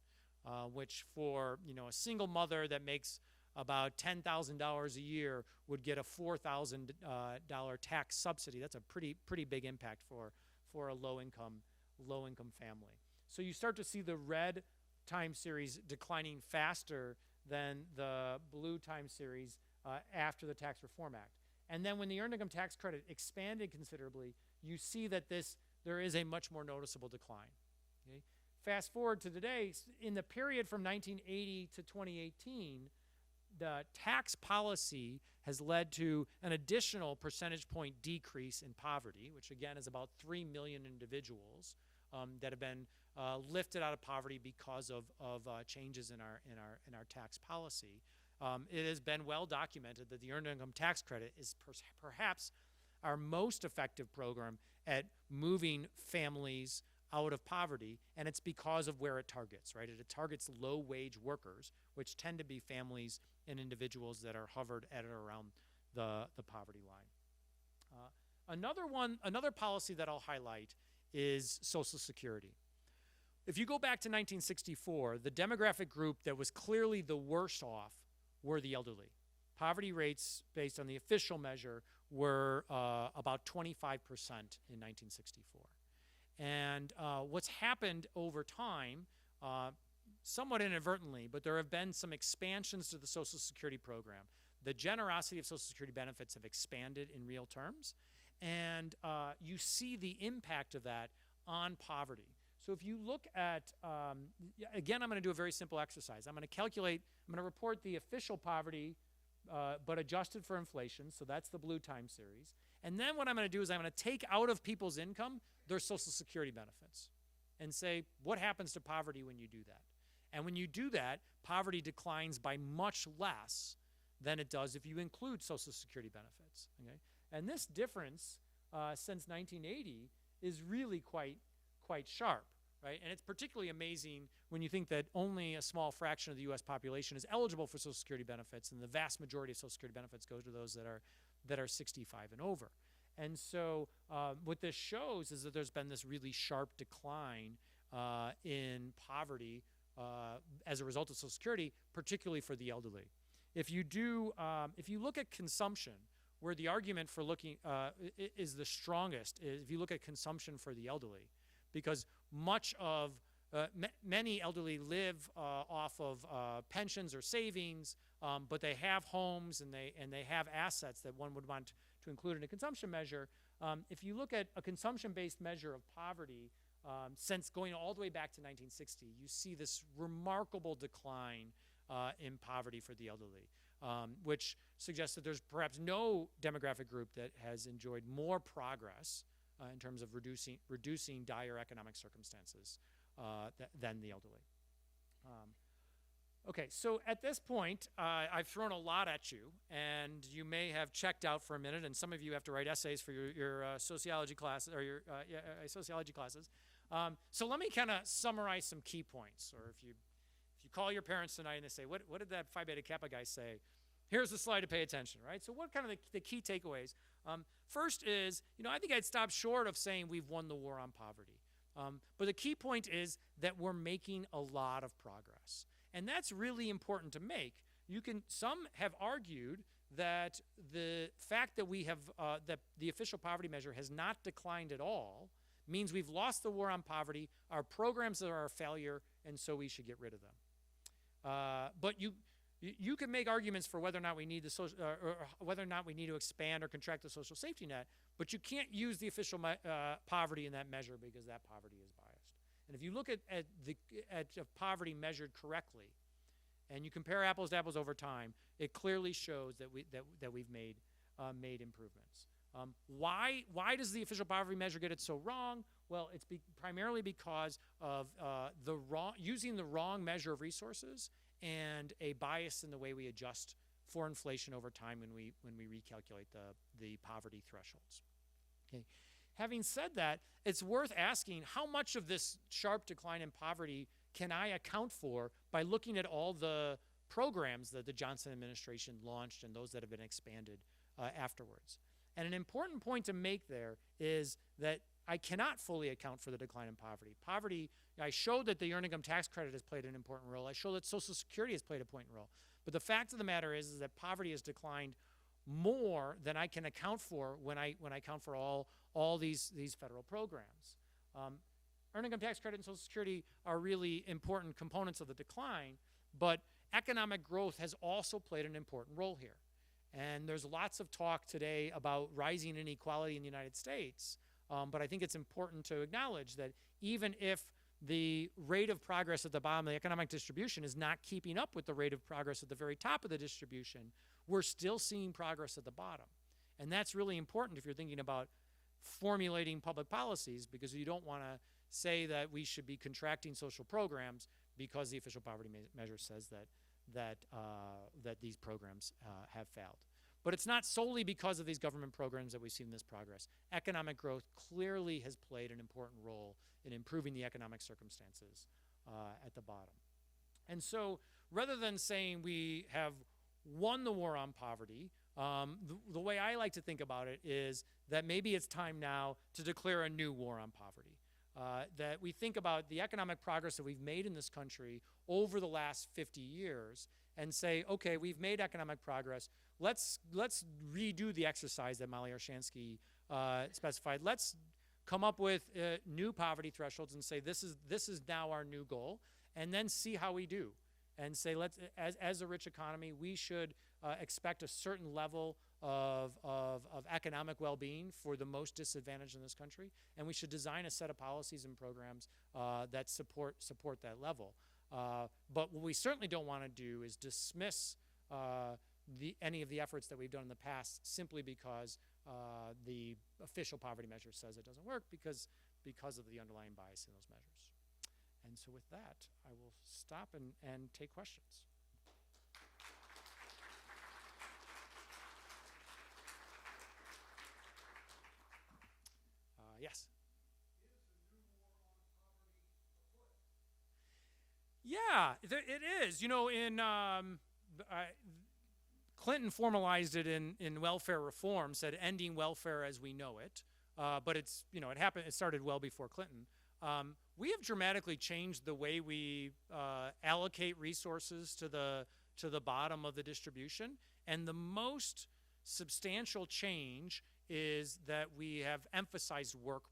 which for a single mother that makes about $10,000 a year would get a $4,000 tax subsidy. That's a pretty big impact for a low-income family. So you start to see the red time series declining faster than the blue time series after the Tax Reform Act. And then when the earned income tax credit expanded considerably, you see that there is a much more noticeable decline. Okay? Fast forward to today, in the period from 1980 to 2018, the tax policy has led to an additional percentage point decrease in poverty, which again is about 3 million individuals that have been lifted out of poverty because of changes in our tax policy. It has been well documented that the Earned Income Tax Credit is perhaps our most effective program at moving families out of poverty, and it's because of where it targets, right? It targets low-wage workers, which tend to be families and individuals that are hovered at or around the poverty line. Another policy that I'll highlight is Social Security. If you go back to 1964, the demographic group that was clearly the worst off were the elderly. Poverty rates, based on the official measure, were about 25% in 1964. And what's happened over time, somewhat inadvertently, but there have been some expansions to the Social Security program. The generosity of Social Security benefits have expanded in real terms, and you see the impact of that on poverty. So if you look at, again, I'm going to do a very simple exercise. I'm going to report the official poverty, but adjusted for inflation, so that's the blue time series. And then what I'm going to do is I'm going to take out of people's income their Social Security benefits and say, what happens to poverty when you do that? And when you do that, poverty declines by much less than it does if you include Social Security benefits. Okay? And this difference since 1980 is really quite sharp, right? And it's particularly amazing when you think that only a small fraction of the U.S. population is eligible for Social Security benefits, and the vast majority of Social Security benefits go to those that are 65 and over. And so what this shows is that there's been this really sharp decline in poverty as a result of Social Security, particularly for the elderly. if you look at consumption, where the argument for looking is the strongest, is if you look at consumption for the elderly, because many elderly live off of pensions or savings, but they have homes and they have assets that one would want to include in a consumption measure. If you look at a consumption-based measure of poverty, since going all the way back to 1960, you see this remarkable decline in poverty for the elderly, which suggests that there's perhaps no demographic group that has enjoyed more progress in terms of reducing dire economic circumstances than the elderly. Okay, so at this point, I've thrown a lot at you, and you may have checked out for a minute, and some of you have to write essays for your sociology classes, or your sociology classes. So let me kind of summarize some key points, or if you call your parents tonight and they say, what did that Phi Beta Kappa guy say? Here's the slide to pay attention, right? So what kind of the key takeaways? First is, I think I'd stop short of saying we've won the war on poverty. But the key point is that we're making a lot of progress. And that's really important to make. Some have argued that the fact that we have, that the official poverty measure has not declined at all means we've lost the war on poverty, our programs are a failure, and so we should get rid of them. But you can make arguments for whether or not we need or whether or not we need to expand or contract the social safety net, but you can't use the official poverty in that measure because that poverty is biased. And if you look at poverty measured correctly, and you compare apples to apples over time, it clearly shows that we've made improvements. Why does the official poverty measure get it so wrong? Well, it's primarily because of using the wrong measure of resources and a bias in the way we adjust for inflation over time when we recalculate the poverty thresholds. Okay. Having said that, it's worth asking how much of this sharp decline in poverty can I account for by looking at all the programs that the Johnson administration launched and those that have been expanded afterwards. And an important point to make there is that I cannot fully account for the decline in poverty. I showed that the Earned Income Tax Credit has played an important role. I showed that Social Security has played a important role. But the fact of the matter is that poverty has declined more than I can account for when I account for all these federal programs. Earned Income Tax Credit and Social Security are really important components of the decline, but economic growth has also played an important role here. And there's lots of talk today about rising inequality in the United States, but I think it's important to acknowledge that even if the rate of progress at the bottom of the economic distribution is not keeping up with the rate of progress at the very top of the distribution, we're still seeing progress at the bottom. And that's really important if you're thinking about formulating public policies, because you don't want to say that we should be contracting social programs because the official poverty measure says that these programs have failed. But it's not solely because of these government programs that we've seen this progress. Economic growth clearly has played an important role in improving the economic circumstances at the bottom. And so rather than saying we have won the war on poverty, the way I like to think about it is that maybe it's time now to declare a new war on poverty. That we think about the economic progress that we've made in this country over the last 50 years and say, okay, we've made economic progress. Let's redo the exercise that Molly Orshansky specified. Let's come up with new poverty thresholds and say this is now our new goal, and then see how we do. And say, as a rich economy, we should expect a certain level of economic well-being for the most disadvantaged in this country, and we should design a set of policies and programs that support that level. But what we certainly don't want to do is dismiss any of the efforts that we've done in the past simply because the official poverty measure says it doesn't work because of the underlying bias in those measures. And so with that, I will stop and take questions. Yes? Yeah, it is. Clinton formalized it in welfare reform, said ending welfare as we know it. But it started well before Clinton. We have dramatically changed the way we allocate resources to to the bottom of the distribution. And the most substantial change is that we have emphasized work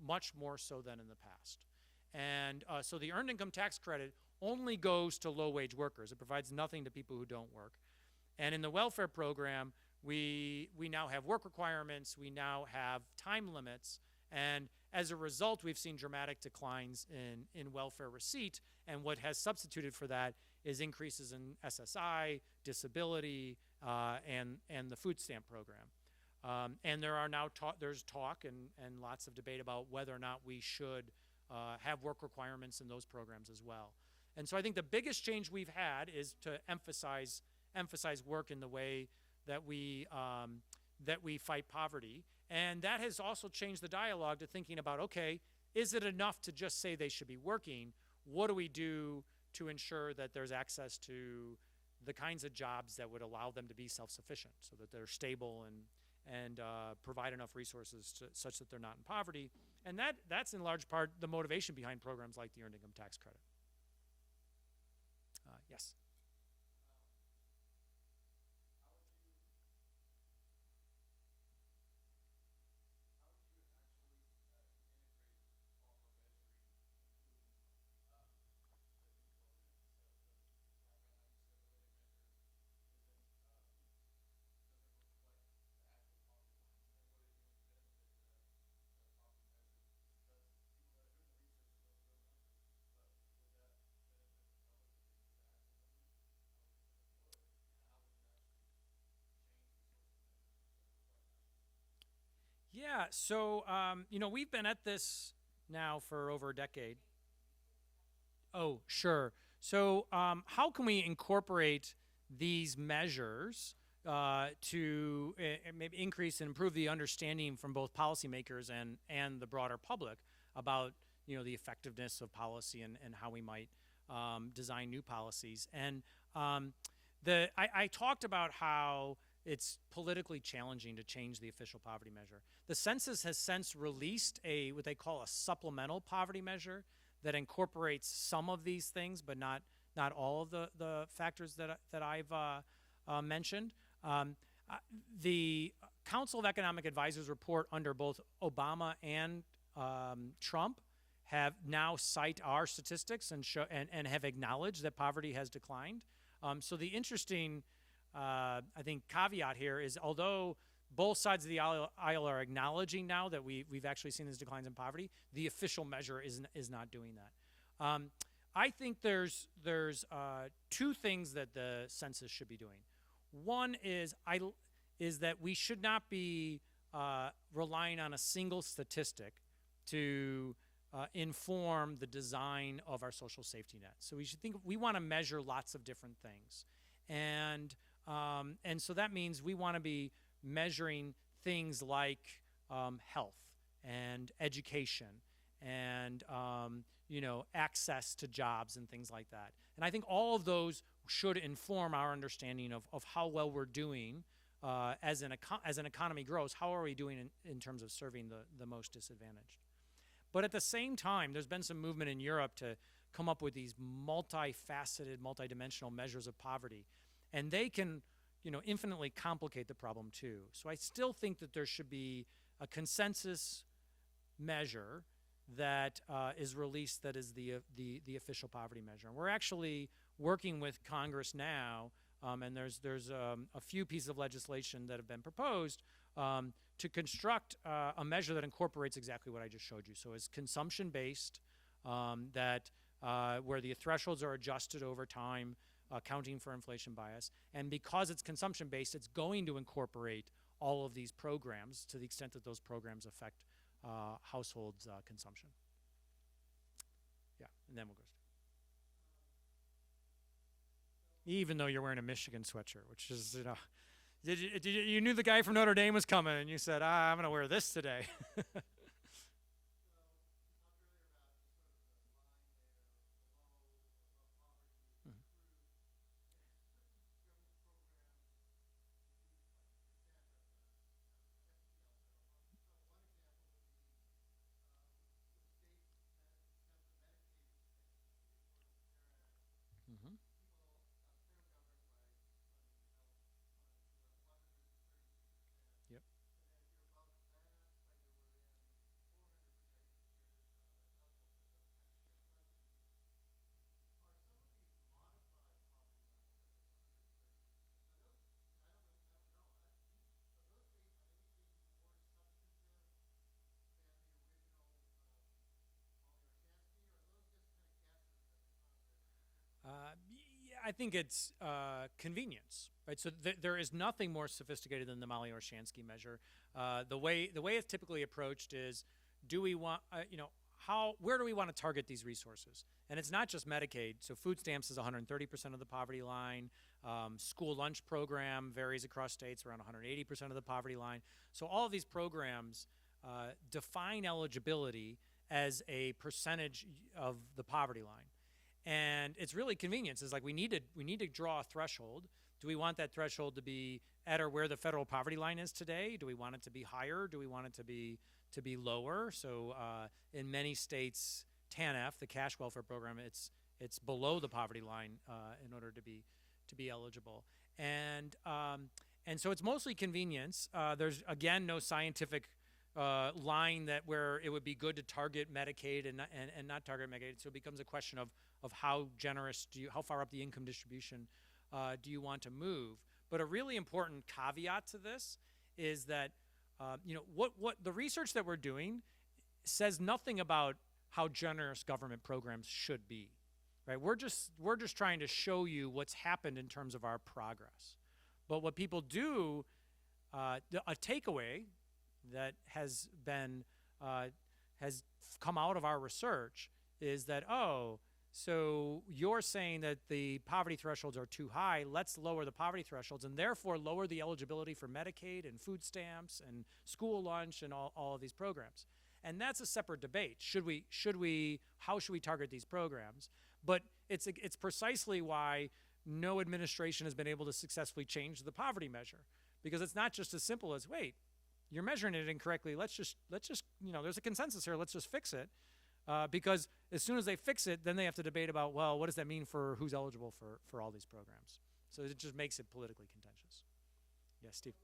much more so than in the past. And so the earned income tax credit only goes to low-wage workers. It provides nothing to people who don't work. And in the welfare program, we now have work requirements, we now have time limits, and as a result, we've seen dramatic declines in welfare receipt, and what has substituted for that is increases in SSI, disability, and the food stamp program. And there are now there's talk and lots of debate about whether or not we should have work requirements in those programs as well. And so I think the biggest change we've had is to emphasize work in the way that we fight poverty. And that has also changed the dialogue to thinking about, okay, is it enough to just say they should be working? What do we do to ensure that there's access to the kinds of jobs that would allow them to be self-sufficient, so that they're stable and provide enough resources such that they're not in poverty? And that's in large part the motivation behind programs like the Earned Income Tax Credit. Yes? Yeah, so, we've been at this now for over a decade. Oh, sure. So how can we incorporate these measures to maybe increase and improve the understanding from both policymakers and the broader public about, the effectiveness of policy and how we might design new policies? And I talked about how it's politically challenging to change the official poverty measure. The census has since released what they call a supplemental poverty measure that incorporates some of these things, but not all of the factors that I've mentioned. The Council of Economic Advisors report under both Obama and Trump have now cite our statistics and have acknowledged that poverty has declined. So the interesting I think caveat here is, although both sides of the aisle are acknowledging now that we've actually seen these declines in poverty, the official measure is not doing that. I think there's two things that the census should be doing. One is that we should not be relying on a single statistic to inform the design of our social safety net. So we want to measure lots of different things, and so that means we want to be measuring things like health and education and access to jobs and things like that. And I think all of those should inform our understanding of how well we're doing as an economy grows. How are we doing in terms of serving the most disadvantaged? But at the same time, there's been some movement in Europe to come up with these multifaceted, multidimensional measures of poverty. And they can, infinitely complicate the problem too. So I still think that there should be a consensus measure that is released that is the official poverty measure. And we're actually working with Congress now, and there's a few pieces of legislation that have been proposed to construct a measure that incorporates exactly what I just showed you. So it's consumption-based, where the thresholds are adjusted over time, accounting for inflation bias. And because it's consumption-based, it's going to incorporate all of these programs to the extent that those programs affect households' consumption. Yeah, and then we'll go. Even though you're wearing a Michigan sweatshirt, which is, you knew the guy from Notre Dame was coming, and you said, I'm going to wear this today. I think it's convenience, right? So there is nothing more sophisticated than the Molly-Orshansky measure. The way it's typically approached is, do we want, where do we want to target these resources? And it's not just Medicaid. So food stamps is 130% of the poverty line. School lunch program varies across states, around 180% of the poverty line. So all of these programs define eligibility as a percentage of the poverty line. And it's really convenience. It's like we need to draw a threshold. Do we want that threshold to be at or where the federal poverty line is today? Do we want it to be higher? Do we want it to be lower? So in many states, TANF, the cash welfare program, it's below the poverty line in order to be eligible. And so it's mostly convenience. There's again no scientific line that where it would be good to target Medicaid and not target Medicaid. So it becomes a question of how generous how far up the income distribution do you want to move? But a really important caveat to this is that what the research that we're doing says nothing about how generous government programs should be, right? We're just trying to show you what's happened in terms of our progress. But what people do, a takeaway that has been has come out of our research is that, so you're saying that the poverty thresholds are too high. Let's lower the poverty thresholds and therefore lower the eligibility for Medicaid and food stamps and school lunch and all of these programs. And that's a separate debate. How should we target these programs? But it's precisely why no administration has been able to successfully change the poverty measure, because it's not just as simple as, wait, you're measuring it incorrectly. Let's just there's a consensus here. Let's just fix it. Because as soon as they fix it, then they have to debate about, well, what does that mean for who's eligible for all these programs? So it just makes it politically contentious. Yes, Steve.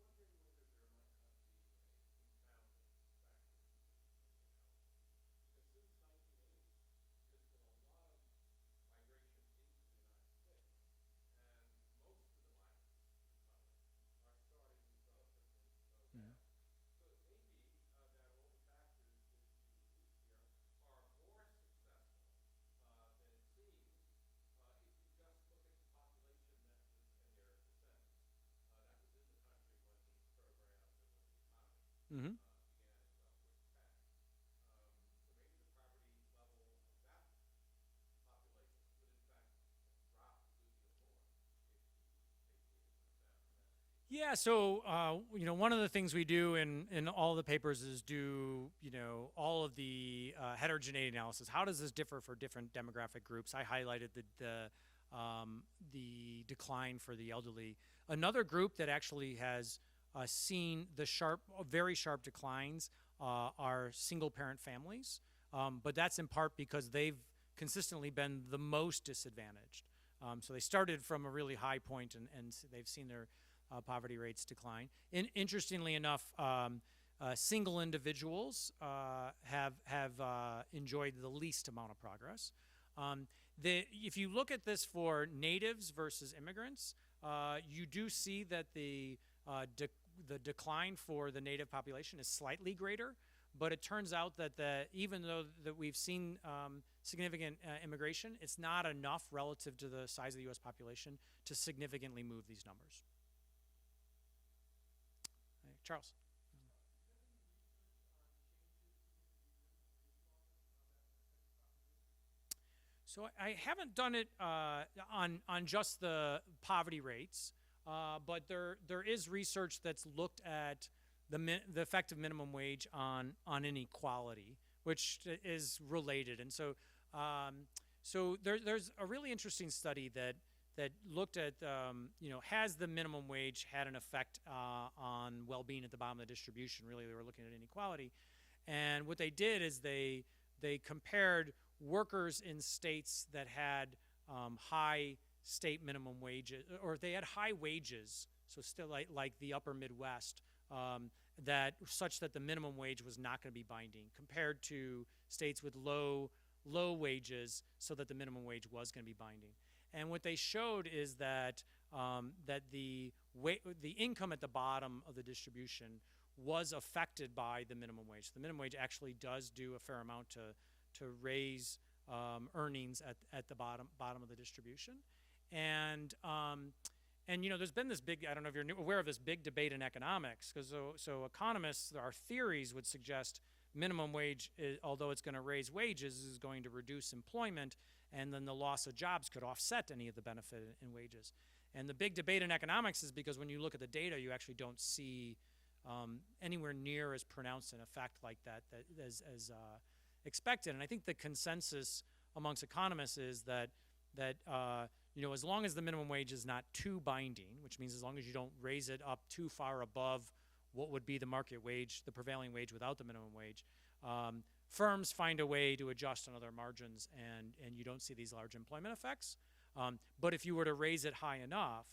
Mm-hmm. Yeah, so one of the things we do in all the papers is do all of the heterogeneity analysis. How does this differ for different demographic groups? I highlighted the decline for the elderly. Another group that actually has seen the very sharp declines are single-parent families, but that's in part because they've consistently been the most disadvantaged. So they started from a really high point, and they've seen their poverty rates decline. Interestingly enough, single individuals have enjoyed the least amount of progress. If you look at this for natives versus immigrants, you do see that the decline for the native population is slightly greater, but it turns out that even though that we've seen significant immigration, it's not enough relative to the size of the U.S. population to significantly move these numbers. Charles. So I haven't done it on just the poverty rates, but there is research that's looked at the effect of minimum wage on inequality, which is related. And so there's a really interesting study that looked at, has the minimum wage had an effect on well-being at the bottom of the distribution? Really, they were looking at inequality. And what they did is they compared workers in states that had high state minimum wages, or they had high wages, so still like the upper Midwest, that such that the minimum wage was not going to be binding, compared to states with low wages, so that the minimum wage was going to be binding. And what they showed is that the income at the bottom of the distribution was affected by the minimum wage. The minimum wage actually does do a fair amount to raise earnings at the bottom of the distribution. And there's been this big, I don't know if you're aware of this big debate in economics, because so economists, our theories would suggest minimum wage, although it's going to raise wages, is going to reduce employment, and then the loss of jobs could offset any of the benefit in wages. And the big debate in economics is because when you look at the data, you actually don't see anywhere near as pronounced an effect like that as expected. And I think the consensus amongst economists is that as long as the minimum wage is not too binding, which means as long as you don't raise it up too far above what would be the market wage, the prevailing wage without the minimum wage, firms find a way to adjust on other margins, and you don't see these large employment effects. But if you were to raise it high enough,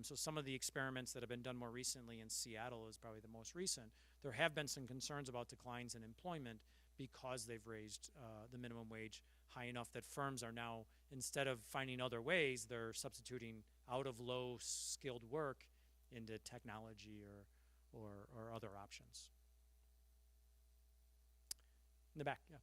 so some of the experiments that have been done more recently in Seattle is probably the most recent, there have been some concerns about declines in employment because they've raised the minimum wage high enough that firms are now, instead of finding other ways, they're substituting out of low skilled work into technology or other options. In the back, yeah.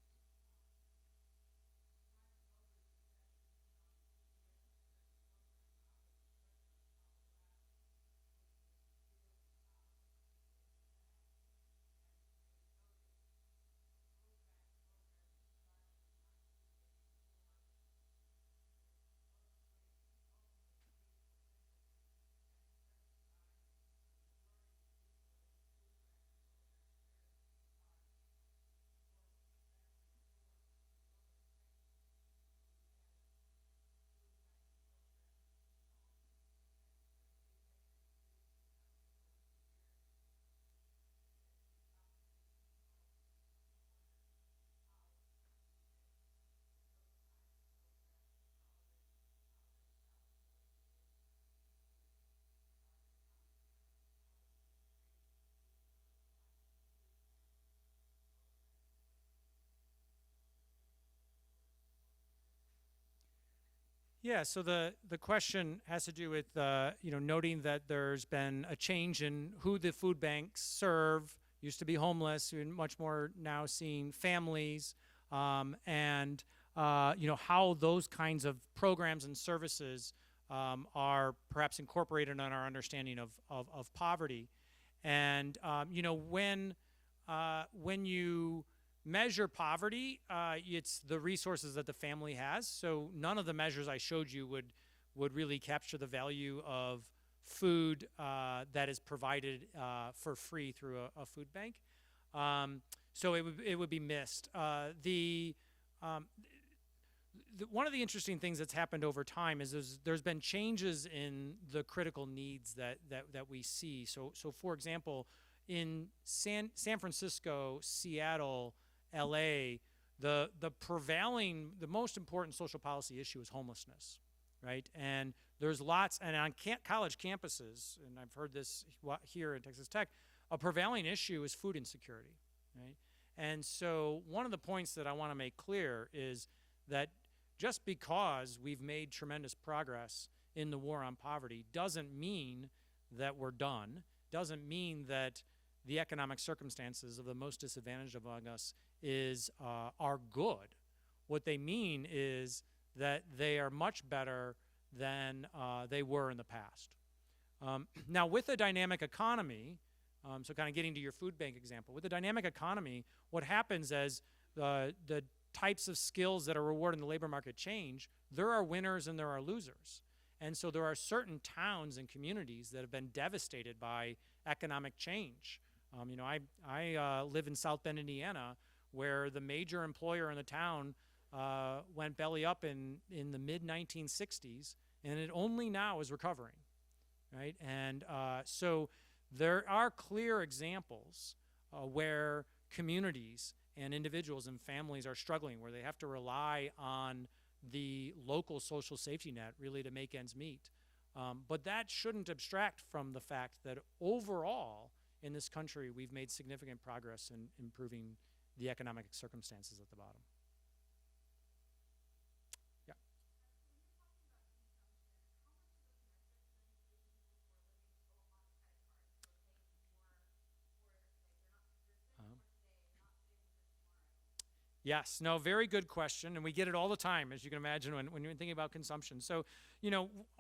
Yeah, so the question has to do with noting that there's been a change in who the food banks serve. Used to be homeless, you're much more now seeing families, and how those kinds of programs and services are perhaps incorporated in our understanding of poverty. And when you measure poverty, it's the resources that the family has. So none of the measures I showed you would really capture the value of food that is provided for free through a food bank. So it would be missed. One of the interesting things that's happened over time is there's been changes in the critical needs that we see. So for example, in San Francisco, Seattle, LA, the most important social policy issue is homelessness, right? And there's lots, and on college campuses, and I've heard this here at Texas Tech, a prevailing issue is food insecurity, right? And so one of the points that I want to make clear is that just because we've made tremendous progress in the war on poverty doesn't mean that we're done, doesn't mean that the economic circumstances of the most disadvantaged among us are good. What they mean is that they are much better than they were in the past. Now, with a dynamic economy, so kind of getting to your food bank example, with a dynamic economy, what happens as the types of skills that are rewarded in the labor market change, there are winners and there are losers. And so there are certain towns and communities that have been devastated by economic change. I live in South Bend, Indiana, where the major employer in the town went belly up in the mid-1960s, and it only now is recovering, right? And so there are clear examples where communities and individuals and families are struggling, where they have to rely on the local social safety net really to make ends meet. But that shouldn't abstract from the fact that overall in this country we've made significant progress in improving the economic circumstances at the bottom. Yeah. Yes, no, very good question, and we get it all the time, as you can imagine, when you're thinking about consumption. So,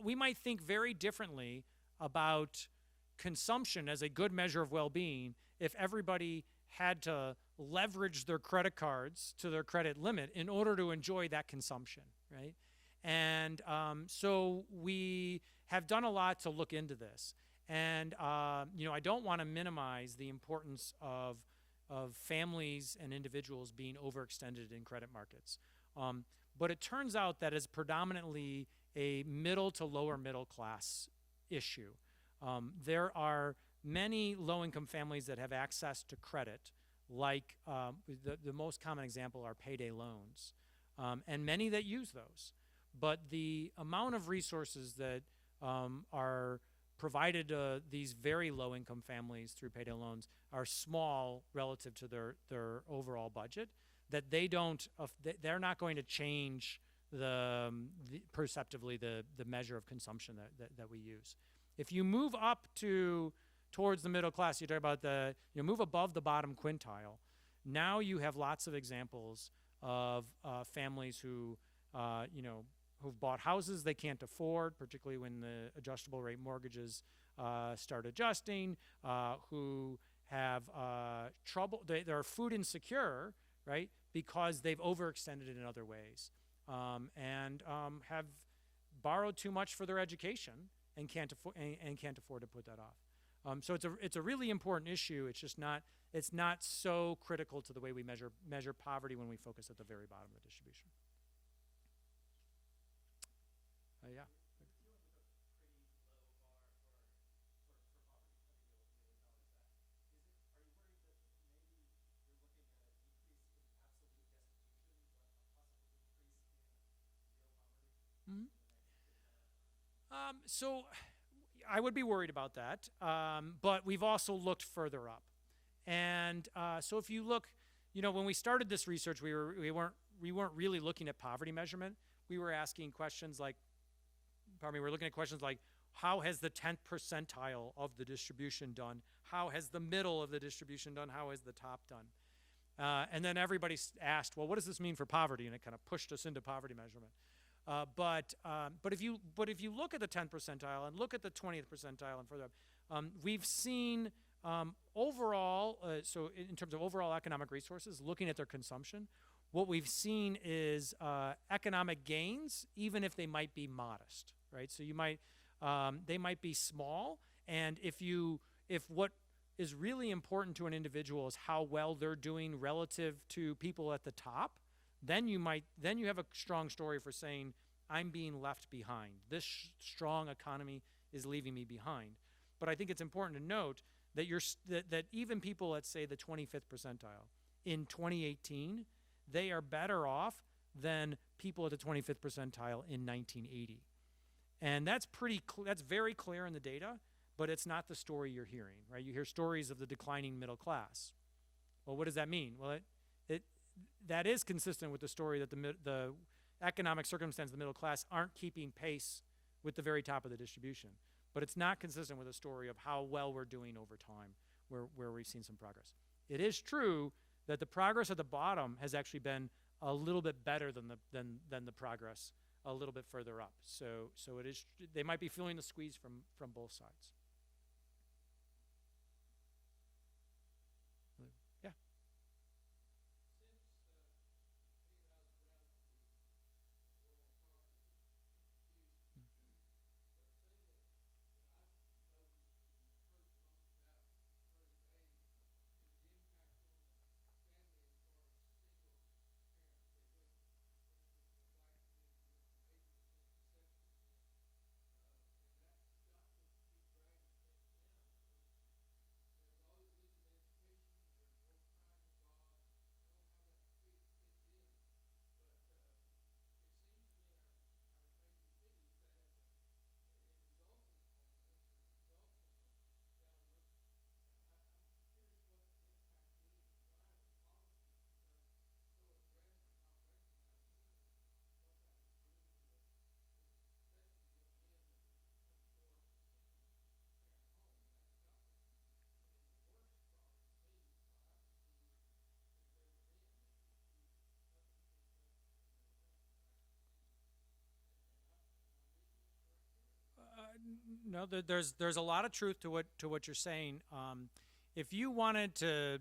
we might think very differently about consumption as a good measure of well-being if everybody had to leverage their credit cards to their credit limit in order to enjoy that consumption, right? And so we have done a lot to look into this. And, I don't want to minimize the importance of families and individuals being overextended in credit markets. But it turns out that is predominantly a middle to lower middle class issue. There are many low-income families that have access to credit, like the most common example are payday loans, and many that use those. But the amount of resources that are provided to these very low-income families through payday loans are small relative to their overall budget, that they're not going to change perceptively the measure of consumption that we use. If you move up towards the middle class, you talk about move above the bottom quintile, now you have lots of examples of families who've bought houses they can't afford, particularly when the adjustable rate mortgages start adjusting, who have trouble, they're food insecure, right, because they've overextended it in other ways, and have borrowed too much for their education and can't afford to put that off. So it's a really important issue. It's not so critical to the way we measure poverty when we focus at the very bottom of the distribution. Yeah. Mm-hmm. So I would be worried about that, but we've also looked further up. And so if you look, when we started this research, we weren't really looking at poverty measurement. We were asking questions like, we're looking at questions like, how has the 10th percentile of the distribution done? How has the middle of the distribution done? How has the top done? And then everybody asked, well, what does this mean for poverty? And it kind of pushed us into poverty measurement. But if you look at the 10th percentile and look at the 20th percentile and further up, we've seen overall, so in terms of overall economic resources, looking at their consumption, what we've seen is economic gains, even if they might be modest, right? So they might be small, and if what is really important to an individual is how well they're doing relative to people at the top, then you have a strong story for saying, I'm being left behind. This strong economy is leaving me behind. But I think it's important to note that that even people, let's say the 25th percentile, in 2018, they are better off than people at the 25th percentile in 1980. And that's very clear in the data, but it's not the story you're hearing, right? You hear stories of the declining middle class. Well, what does that mean? Well, that is consistent with the story that the economic circumstances of the middle class aren't keeping pace with the very top of the distribution. But it's not consistent with a story of how well we're doing over time, where we've seen some progress. It is true that the progress at the bottom has actually been a little bit better than the progress a little bit further up. So they might be feeling the squeeze from both sides. Yeah. No, there's a lot of truth to what you're saying. If you wanted to,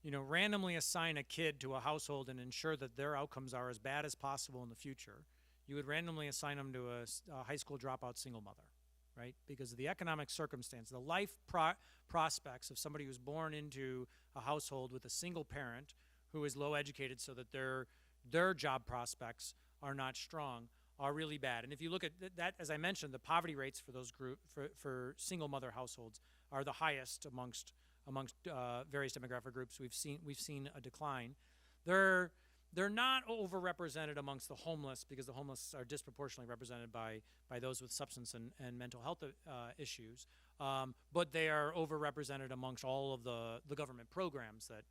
randomly assign a kid to a household and ensure that their outcomes are as bad as possible in the future, you would randomly assign them to a high school dropout single mother, right? Because of the economic circumstance, the life prospects of somebody who's born into a household with a single parent who is low educated, so that their job prospects are not strong, are really bad. And if you look at that, as I mentioned, the poverty rates for those for single mother households are the highest amongst various demographic groups. We've seen a decline. They're not overrepresented amongst the homeless, because the homeless are disproportionately represented by those with substance and mental health issues. But they are overrepresented amongst all of the government programs that,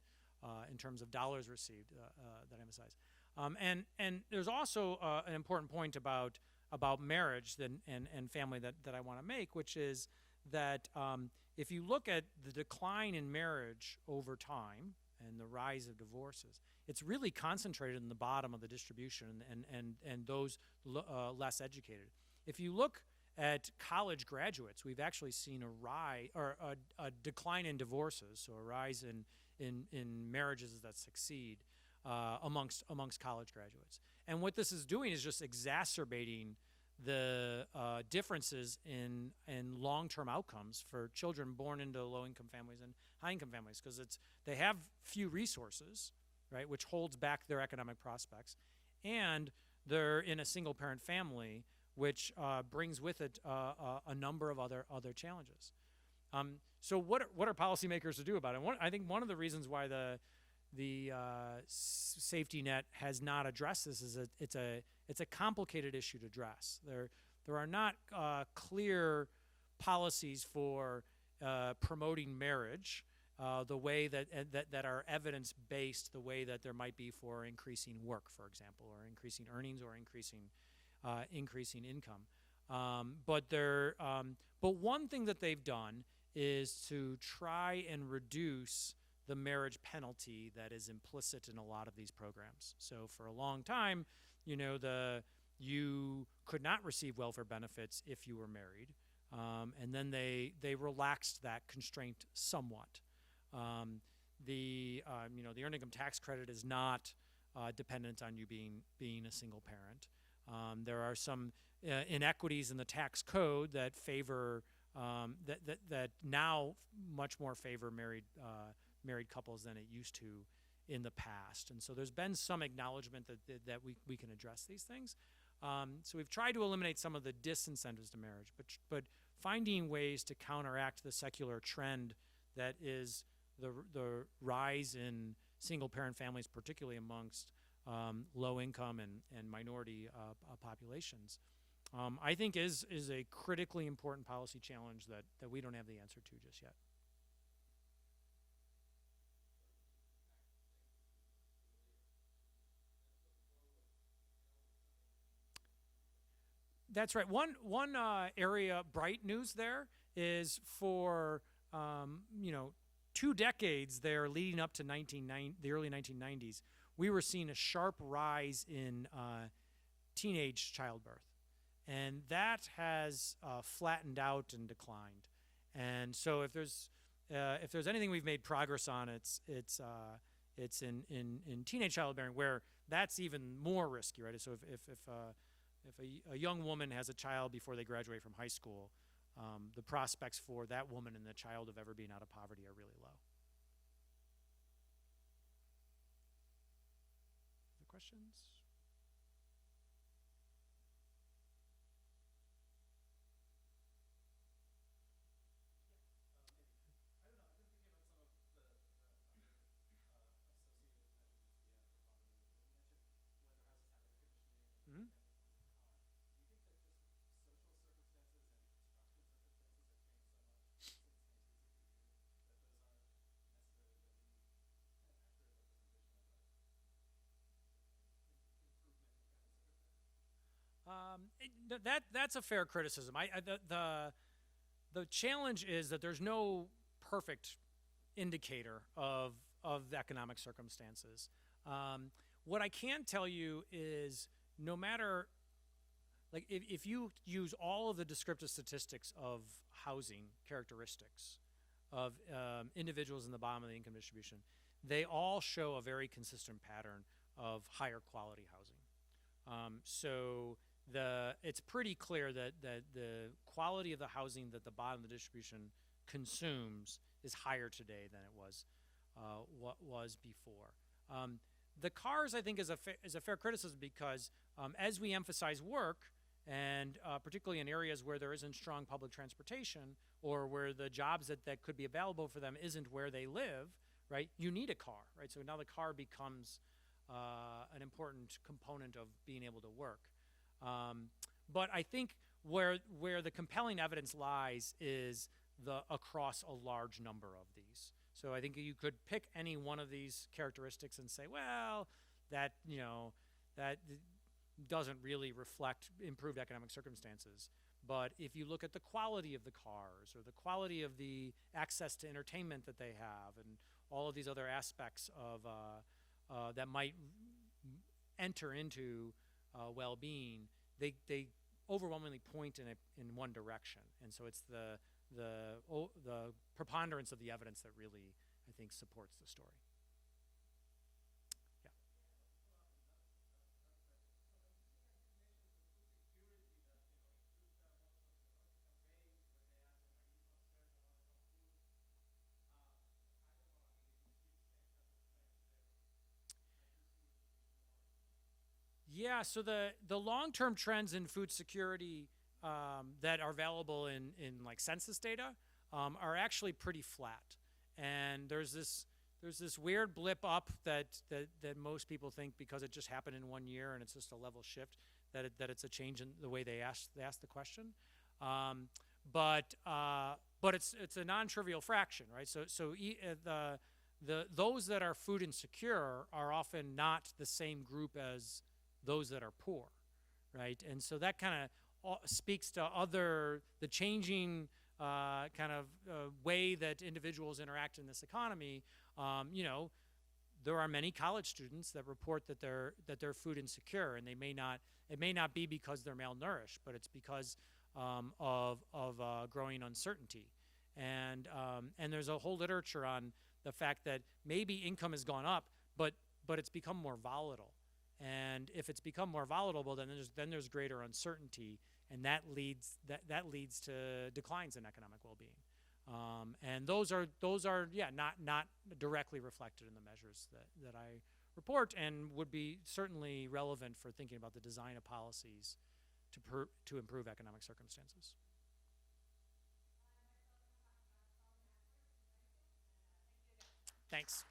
in terms of dollars received, that emphasize. And there's also an important point about marriage and family that I want to make, which is that if you look at the decline in marriage over time and the rise of divorces, it's really concentrated in the bottom of the distribution and those less educated. If you look at college graduates, we've actually seen a decline in divorces, so a rise in marriages that succeed amongst college graduates. And what this is doing is just exacerbating the differences in long-term outcomes for children born into low-income families and high-income families, because they have few resources, right, which holds back their economic prospects, and they're in a single-parent family, which brings with it a number of other challenges. So what are policymakers to do about it? I think one of the reasons why the safety net has not addressed this is it's a complicated issue to address. There are not clear policies for promoting marriage the way that are evidence based, the way that there might be for increasing work, for example, or increasing earnings, or increasing income. But one thing that they've done is to try and reduce the marriage penalty that is implicit in a lot of these programs. So for a long time, you could not receive welfare benefits if you were married, and then they relaxed that constraint somewhat. The earned income tax credit is not dependent on you being a single parent. There are some inequities in the tax code that favor that now much more favor married couples than it used to in the past. And so there's been some acknowledgement that we can address these things. So we've tried to eliminate some of the disincentives to marriage, but finding ways to counteract the secular trend that is the rise in single-parent families, particularly amongst low-income and minority populations, I think is a critically important policy challenge that we don't have the answer to just yet. That's right. One area, bright news there, is for 2 decades there leading up to the early 1990s, we were seeing a sharp rise in teenage childbirth, and that has flattened out and declined. And so if there's anything we've made progress on, it's in teenage childbearing, where that's even more risky, right? So if a young woman has a child before they graduate from high school, the prospects for that woman and the child of ever being out of poverty are really low. Other questions? Mm-hmm. That's a fair criticism. The challenge is that there's no perfect indicator of economic circumstances. What I can tell you is, no matter like if you use all of the descriptive statistics of housing characteristics of individuals in the bottom of the income distribution, they all show a very consistent pattern of higher quality housing. So it's pretty clear that the quality of the housing that the bottom of the distribution consumes is higher today than it was what was before. The cars, I think, is a fair criticism because as we emphasize work, and particularly in areas where there isn't strong public transportation or where the jobs that could be available for them isn't where they live, right, you need a car, right? So now the car becomes an important component of being able to work. But I think where the compelling evidence lies is across a large number of these. So I think you could pick any one of these characteristics and say, well, that doesn't really reflect improved economic circumstances. But if you look at the quality of the cars or the quality of the access to entertainment that they have and all of these other aspects of that might enter into well-being, they overwhelmingly point in one direction. And so it's the preponderance of the evidence that really, I think, supports the story. Yeah. Yeah, so the long-term trends in food security that are available in like census data are actually pretty flat. And there's this weird blip up that most people think because it just happened in 1 year and it's just a level shift that it's a change in the way they ask the question. But it's a non-trivial fraction, right? So those that are food insecure are often not the same group as those that are poor, right? And so that kind of speaks to the changing way that individuals interact in this economy. There are many college students that report that they're food insecure, and it may not be because they're malnourished, but it's because of growing uncertainty. And there's a whole literature on the fact that maybe income has gone up, but it's become more volatile. And if it's become more volatile, well, then there's greater uncertainty, and that leads to declines in economic well-being. And those are not directly reflected in the measures that I report, and would be certainly relevant for thinking about the design of policies to improve economic circumstances. Thanks.